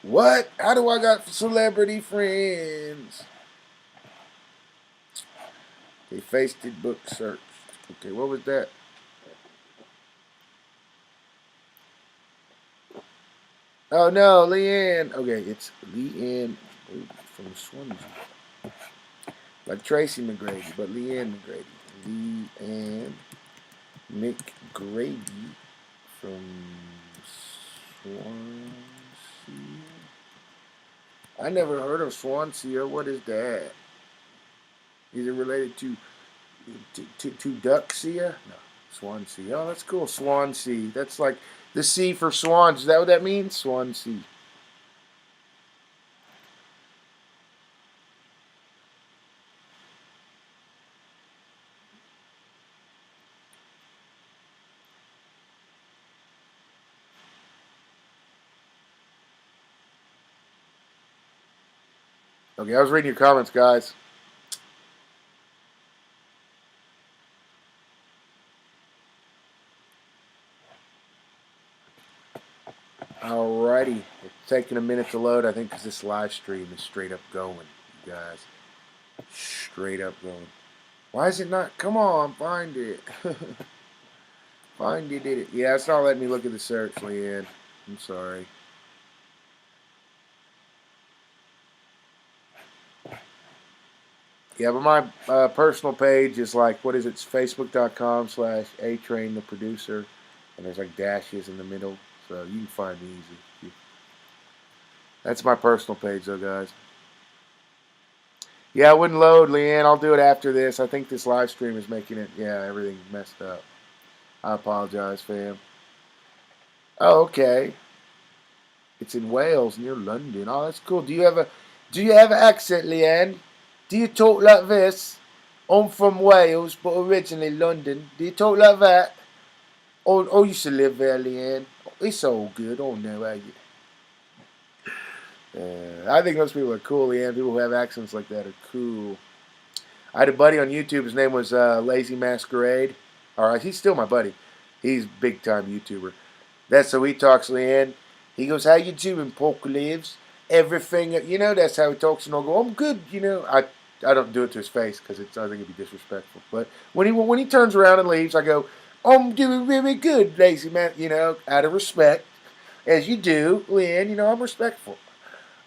What? How do I got celebrity friends? Okay, faced it, book search. Okay, what was that? Oh no, Leanne. Okay, it's Leanne from Swansea. Like Tracy McGrady, but Leanne McGrady. Leanne McGrady from Swansea. I never heard of Swansea. What is that? Is it related to Duxia? No, Swansea. Oh, that's cool. Swansea. That's like the sea for swans. Is that what that means? Swansea. Okay, I was reading your comments, guys. Alrighty. It's taking a minute to load, I think, because this live stream is straight up going, you guys. Straight up going. Why is it not? Come on, find it. Find you did it. Yeah, it's not letting me look at the search, Leanne. I'm sorry. Yeah, but my personal page is like, what is it? It's facebook.com/atrain the producer. And there's like dashes in the middle. So you can find me easy. That's my personal page, though, guys. Yeah, it wouldn't load, Leanne. I'll do it after this. I think this live stream is making it, yeah, everything messed up. I apologize, fam. Oh, okay. It's in Wales, near London. Oh, that's cool. Do you have an accent, Leanne? Do you talk like this? I'm from Wales, but originally London. Do you talk like that? Oh, you used to live there, Leanne. It's all good. Oh, no, how you? I think those people are cool, Leanne. People who have accents like that are cool. I had a buddy on YouTube. His name was Lazy Masquerade. All right, he's still my buddy. He's big time YouTuber. That's how he talks, Leanne. He goes, "How you doing, PacLives? Everything, you know." That's how he talks, and I'll go, "I'm good," you know. I don't do it to his face because I think it'd be disrespectful. But when he turns around and leaves, I go, "I'm doing really good, lazy man," you know, out of respect, as you do, Leanne. You know, I'm respectful.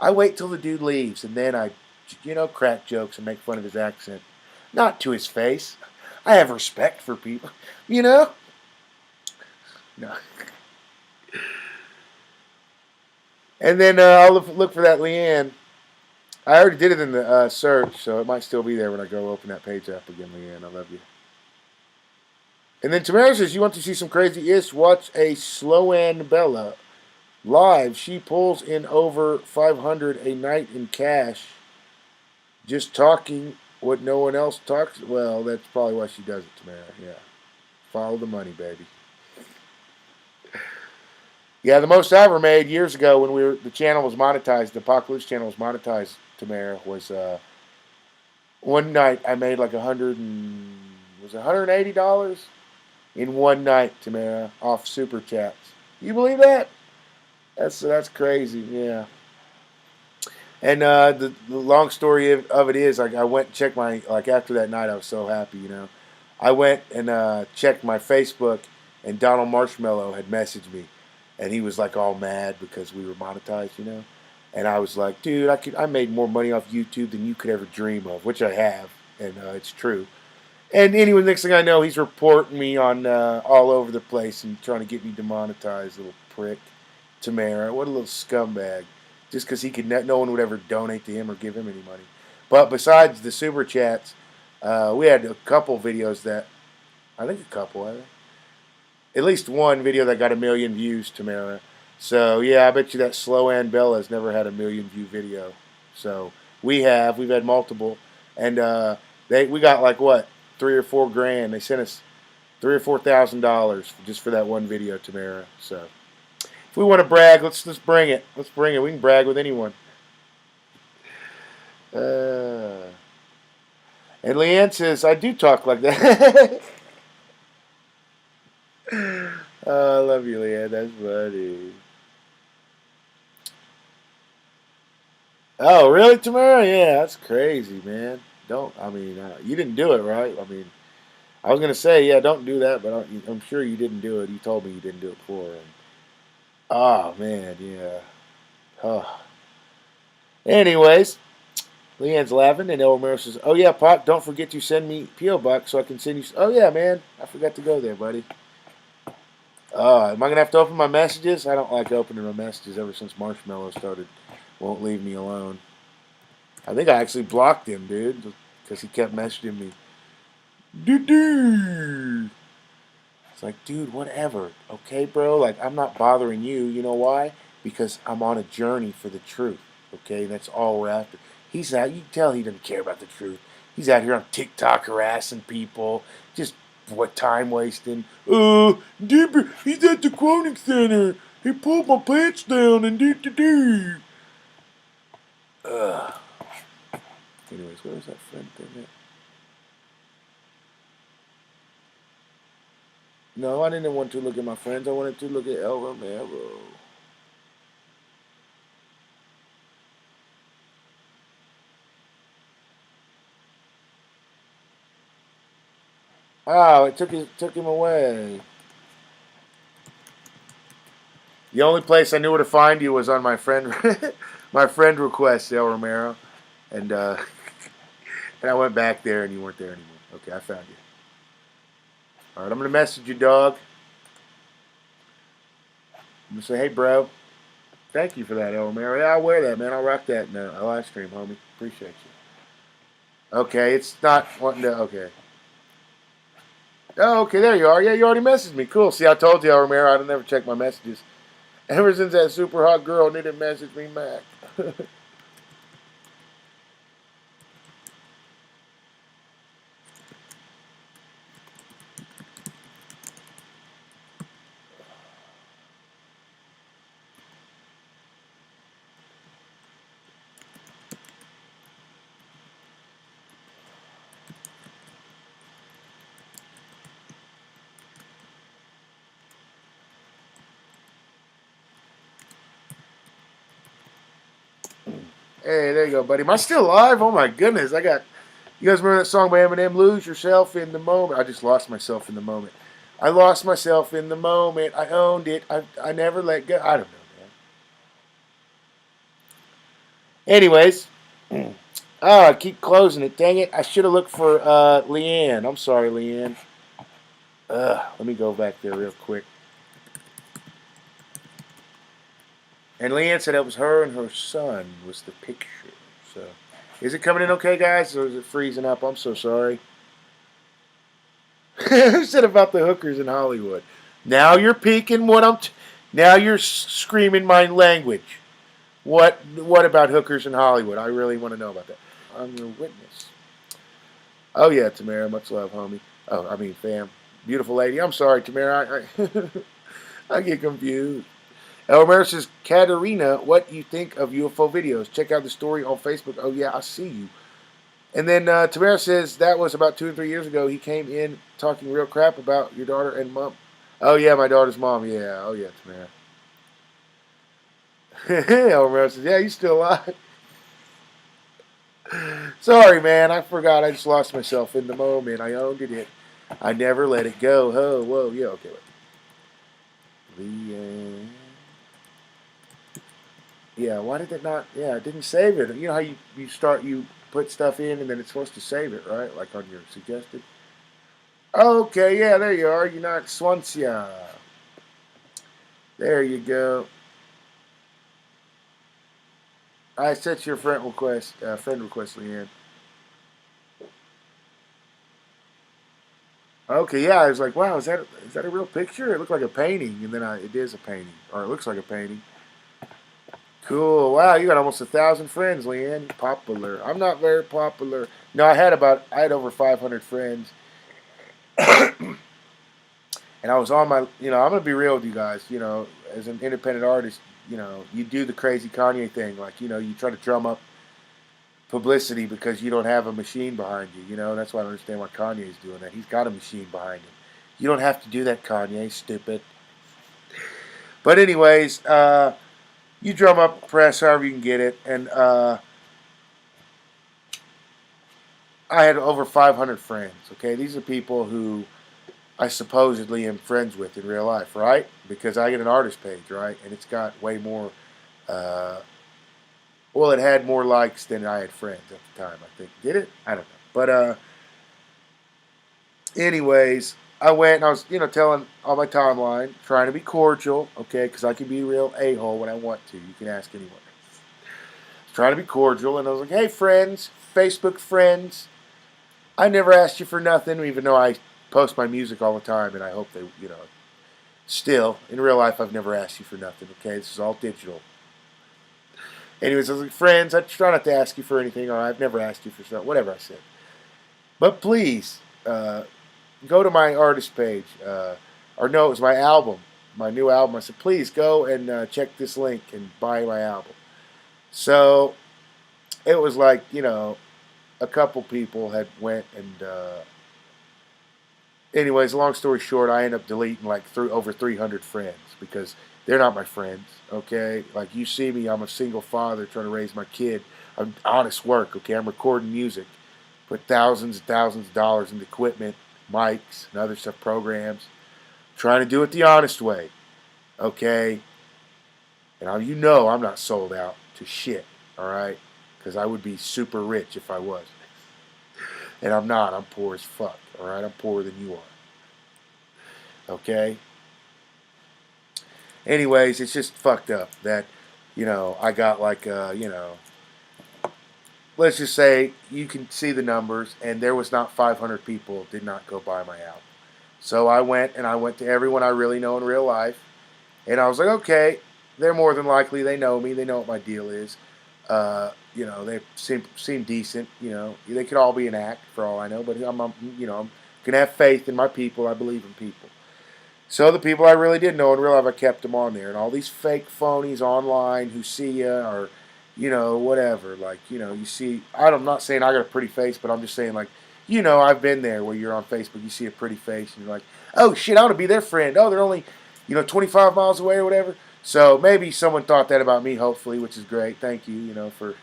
I wait till the dude leaves, and then I, you know, crack jokes and make fun of his accent. Not to his face. I have respect for people, you know. No. And then I'll look for that Leanne. I already did it in the search, so it might still be there when I go open that page up again, Leanne. I love you. And then Tamara says, "You want to see some crazy ish? Watch a Sloan Bella live. She pulls in over 500 a night in cash, just talking what no one else talks." Well, that's probably why she does it, Tamara. Yeah, follow the money, baby. Yeah, the most I ever made years ago when the channel was monetized, the PacLives channel was monetized, Tamara, was one night I made like was $180 in one night, Tamara, off super chats. You believe that? That's crazy. Yeah. And the long story of it is, like, I went and checked after that night, I was so happy, you know. I went and checked my Facebook, and Donald Marshmallow had messaged me, and he was like all mad because we were monetized, you know. And I was like, dude, I made more money off YouTube than you could ever dream of, which I have, and it's true. And anyway, next thing I know, he's reporting me on all over the place and trying to get me demonetized, little prick. Tamara, what a little scumbag. Just because no one would ever donate to him or give him any money. But besides the super chats, we had a couple videos at least one video that got 1 million views, Tamara. So yeah, I bet you that Slow Ann Bella's never had 1 million view video. So we've had multiple, and we got like what, 3 or 4 grand. They sent us $3,000 or $4,000 just for that one video, Tamara. So if we want to brag, let's bring it. Let's bring it. We can brag with anyone. And Leanne says, "I do talk like that." Oh, I love you, Leanne. That's funny. Oh, really, Tamara? Yeah, that's crazy, man. You didn't do it, right? I mean, I was going to say, yeah, don't do that, but I'm sure you didn't do it. You told me you didn't do it before. Oh, man, yeah. Oh. Anyways, Leanne's laughing, and Elmer says, "Oh, yeah, Pop, don't forget to send me P.O. Box so I can send you." Oh, yeah, man. I forgot to go there, buddy. Am I going to have to open my messages? I don't like opening my messages ever since Marshmallow started. Won't leave me alone. I think I actually blocked him, dude, because he kept messaging me. Doo-doo. It's like, dude, whatever. Okay, bro? Like, I'm not bothering you. You know why? Because I'm on a journey for the truth. Okay? That's all we're after. He's out. You can tell he doesn't care about the truth. He's out here on TikTok harassing people. Just time wasting. Deeper, he's at the quoting center. He pulled my pants down and doo-doo-doo. Ugh. Anyways, where was that friend thing at? No, I didn't want to look at my friends. I wanted to look at El Romero. Oh, it took him away. The only place I knew where to find you was on my friend my friend request, El Romero, and and I went back there and you weren't there anymore. Okay, I found you. All right, I'm gonna message you, dog. I'm gonna say, hey, bro. Thank you for that, El Romero. Yeah, I'll wear that, man. I'll rock that in a live stream, homie. Appreciate you. Okay, it's not wanting to. Okay. Oh, okay, there you are. Yeah, you already messaged me. Cool. See, I told you, El Romero, I don't never check my messages. Ever since that super hot girl didn't message me back. Hey, there you go, buddy. Am I still alive? Oh my goodness, I got. You guys remember that song by Eminem? Lose yourself in the moment. I just lost myself in the moment. I lost myself in the moment. I owned it. I never let go. I don't know, man. Anyways, I keep closing it. Dang it! I should have looked for Leanne. I'm sorry, Leanne. Let me go back there real quick. And Leanne said it was her and her son was the picture. So, is it coming in okay, guys, or is it freezing up? I'm so sorry. Who said about the hookers in Hollywood? Now you're peeking what now you're screaming my language. What about hookers in Hollywood? I really want to know about that. I'm your witness. Oh yeah, Tamara, much love, homie. Oh, I mean, fam, beautiful lady. I'm sorry, Tamara. I get confused. Elmer says, Katerina, what you think of UFO videos? Check out the story on Facebook. Oh yeah, I see you. And then Tamara says that was about 2 or 3 years ago. He came in talking real crap about your daughter and mom. Oh yeah, my daughter's mom. Yeah. Oh yeah, Tamara. Elmer says, yeah, you still alive. Sorry, man. I forgot. I just lost myself in the moment. I owned it. I never let it go. Oh, whoa, yeah, okay. Yeah, why did it not? Yeah, it didn't save it. You know how you put stuff in and then it's supposed to save it, right? Like on your suggested. Okay, yeah, there you are. You're not Swansea. There you go. I set your friend request, Leanne. Okay, yeah, I was like, wow, is that a real picture? It looked like a painting, and then it is a painting, or it looks like a painting. Cool. Wow, you got almost 1,000 friends, Leanne. Popular. I'm not very popular. No, I had over 500 friends, and I was on my. I'm gonna be real with you guys. As an independent artist, you do the crazy Kanye thing, like you try to drum up publicity because you don't have a machine behind you. That's why I don't understand why Kanye's doing that. He's got a machine behind him. You don't have to do that, Kanye. Stupid. But anyways, you drum up press however you can get it, and I had over 500 friends. Okay, these are people who I supposedly am friends with in real life, right? Because I get an artist page, right, and it's got way more. Well, it had more likes than I had friends at the time. I think did it? I don't know, but anyways, I went and I was telling on my timeline, trying to be cordial, okay, because I can be a real a-hole when I want to. You can ask anyone. Trying to be cordial, and I was like, hey, friends, Facebook friends. I never asked you for nothing, even though I post my music all the time, and I hope they, still, in real life, I've never asked you for nothing, okay? This is all digital. Anyways, I was like, friends, I try not to ask you for anything, or I've never asked you for something, whatever I said. But please, go to my artist page, or no, it was my album, my new album. I said, please go and check this link and buy my album. So it was like, a couple people had went and anyways, long story short, I ended up deleting like over 300 friends because they're not my friends, okay? Like you see me, I'm a single father trying to raise my kid. I'm honest work, okay? I'm recording music, put thousands and thousands of dollars into equipment, mics, and other stuff, programs. Trying to do it the honest way, okay? And you know I'm not sold out to shit, all right? Because I would be super rich if I was. And I'm not. I'm poor as fuck, all right? I'm poorer than you are, okay? Anyways, it's just fucked up that, I got like, let's just say you can see the numbers, and there was not 500 people did not go buy my album. So I went to everyone I really know in real life, and I was like, okay, they're more than likely, they know me, they know what my deal is. They seem decent. They could all be an act for all I know, but I'm gonna have faith in my people. I believe in people. So the people I really did know in real life, I kept them on there, and all these fake phonies online who see you or, whatever. Like, you see. I'm not saying I got a pretty face, but I'm just saying, like, I've been there where you're on Facebook, you see a pretty face, and you're like, oh shit, I want to be their friend. Oh, they're only, 25 miles away or whatever. So maybe someone thought that about me, hopefully, which is great. Thank you, for,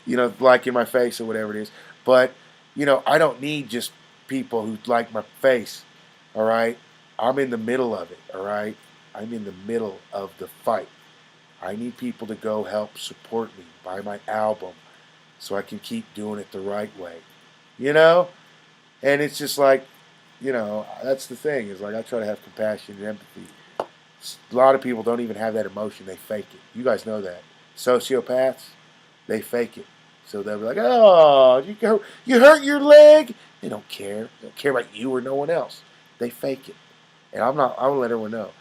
liking my face or whatever it is. But, I don't need just people who like my face. All right. I'm in the middle of it. All right. I'm in the middle of the fight. I need people to go help support me, buy my album, so I can keep doing it the right way. You know? And it's just like, that's the thing, is like I try to have compassion and empathy. A lot of people don't even have that emotion. They fake it. You guys know that. Sociopaths, they fake it. So they'll be like, oh, you hurt your leg? They don't care. They don't care about you or no one else. They fake it. And I want to let everyone know,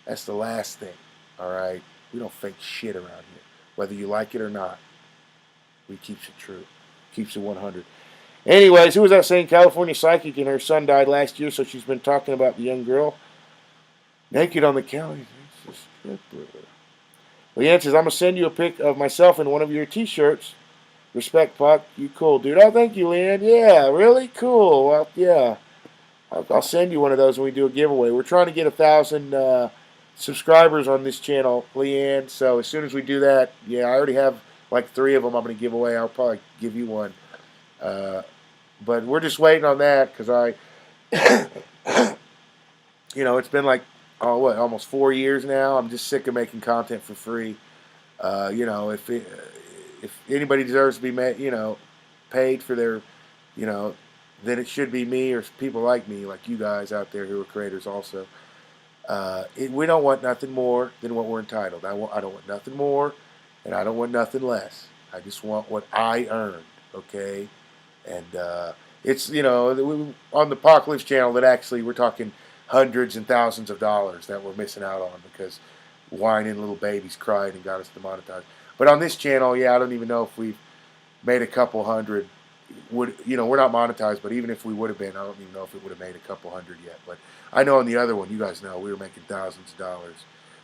that's the last thing, all right? We don't fake shit around here. Whether you like it or not, we keeps it true. Keeps it 100. Anyways, who was that saying? California psychic and her son died last year, so she's been talking about the young girl naked on the couch. Leanne says, I'm going to send you a pic of myself in one of your t-shirts. Respect, Puck. You cool, dude. Oh, thank you, Leanne. Yeah, really? Cool. Well, yeah. I'll send you one of those when we do a giveaway. We're trying to get 1,000 subscribers on this channel, Leanne. So as soon as we do that, yeah, I already have like 3 of them I'm going to give away. I'll probably give you one. But we're just waiting on that because it's been like, almost 4 years now. I'm just sick of making content for free. If anybody deserves to be paid for their, then it should be me or people like me, like you guys out there who are creators also. We don't want nothing more than what we're entitled. I don't want nothing more, and I don't want nothing less. I just want what I earned, okay? And it's, on the PacLives channel that actually we're talking hundreds and thousands of dollars that we're missing out on because whining little babies cried and got us demonetized. But on this channel, yeah, I don't even know if we've made a couple hundred. We're not monetized, but even if we would have been, I don't even know if it would have made a couple hundred yet. But I know on the other one, you guys know, we were making thousands of dollars.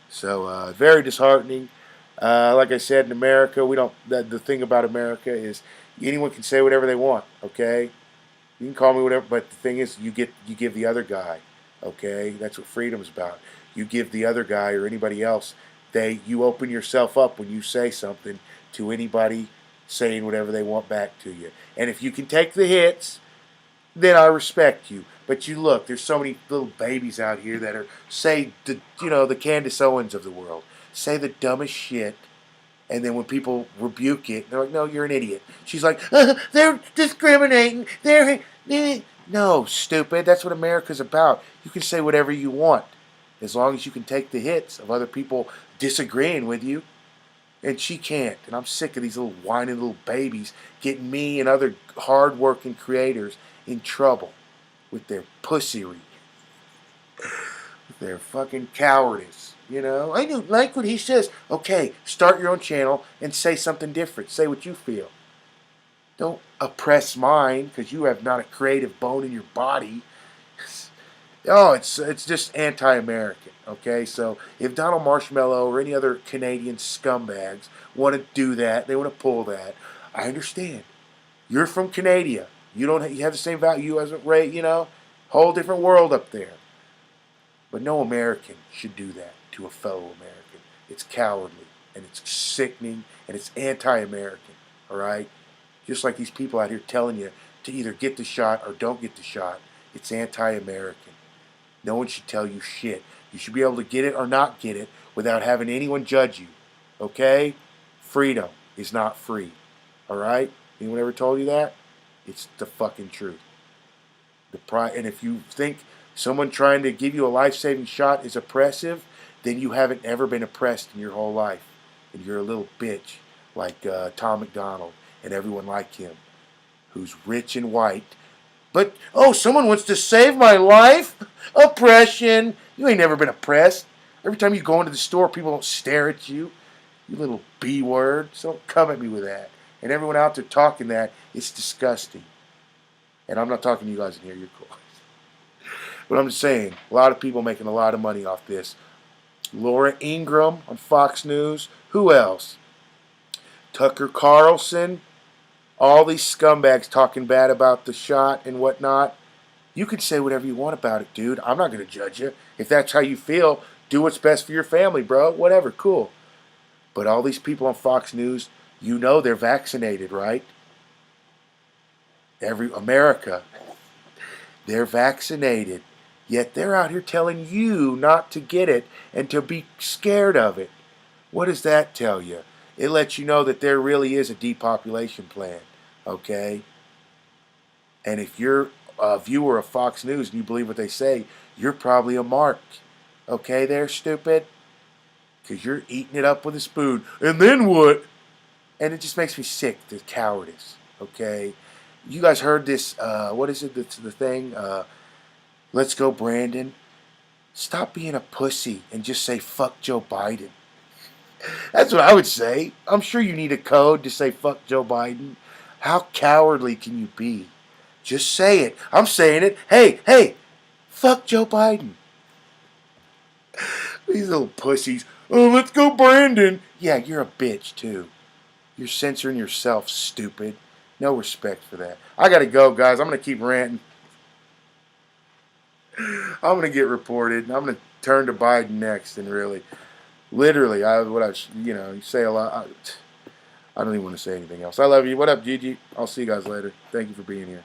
So very disheartening. Like I said, in America, we don't. The thing about America is anyone can say whatever they want. Okay, you can call me whatever, but the thing is, you give the other guy. Okay, that's what freedom's about. You give the other guy or anybody else. You open yourself up when you say something to anybody saying whatever they want back to you. And if you can take the hits, then I respect you. But you look, there's so many little babies out here that are, say, the Candace Owens of the world, say the dumbest shit, and then when people rebuke it, they're like, no, you're an idiot. She's like, they're discriminating. No, stupid. That's what America's about. You can say whatever you want, as long as you can take the hits of other people disagreeing with you. And she can't. And I'm sick of these little whining little babies getting me and other hard-working creators in trouble with their pussery, with their fucking cowardice. I don't like what he says. Okay, start your own channel and say something different. Say what you feel. Don't oppress mine because you have not a creative bone in your body. Oh, it's just anti-American, okay? So if Donald Marshmallow or any other Canadian scumbags want to do that, they want to pull that, I understand. You're from Canada. You have the same value as whole different world up there. But no American should do that to a fellow American. It's cowardly, and it's sickening, and it's anti-American, all right? Just like these people out here telling you to either get the shot or don't get the shot. It's anti-American. No one should tell you shit. You should be able to get it or not get it without having anyone judge you. Okay? Freedom is not free. Alright? Anyone ever told you that? It's the fucking truth. And if you think someone trying to give you a life-saving shot is oppressive, then you haven't ever been oppressed in your whole life. And you're a little bitch like Tom McDonald and everyone like him who's rich and white. But, oh, someone wants to save my life? Oppression. You ain't never been oppressed. Every time you go into the store, people don't stare at you. You little B-word. So don't come at me with that. And everyone out there talking that, it's disgusting. And I'm not talking to you guys in here. You're cool. But I'm just saying, a lot of people making a lot of money off this. Laura Ingraham on Fox News. Who else? Tucker Carlson. All these scumbags talking bad about the shot and whatnot. You can say whatever you want about it, dude. I'm not going to judge you. If that's how you feel, do what's best for your family, bro. Whatever, cool. But all these people on Fox News, you know they're vaccinated, right? America, they're vaccinated. Yet they're out here telling you not to get it and to be scared of it. What does that tell you? It lets you know that there really is a depopulation plan, okay? And if you're a viewer of Fox News and you believe what they say, you're probably a mark, okay there, stupid? Because you're eating it up with a spoon. And then what? And it just makes me sick, the cowardice, okay? You guys heard this, what is it, the thing? Let's go, Brandon. Stop being a pussy and just say, fuck Joe Biden. That's what I would say. I'm sure you need a code to say fuck Joe Biden. How cowardly can you be? Just say it. I'm saying it. Hey, fuck Joe Biden. These little pussies. Oh, let's go, Brandon. Yeah, you're a bitch, too. You're censoring yourself, stupid. No respect for that. I gotta go, guys. I'm gonna keep ranting. I'm gonna get reported. I'm gonna turn to Biden next, and really, literally, you say a lot. I don't even want to say anything else. I love you. What up, Gigi? I'll see you guys later. Thank you for being here.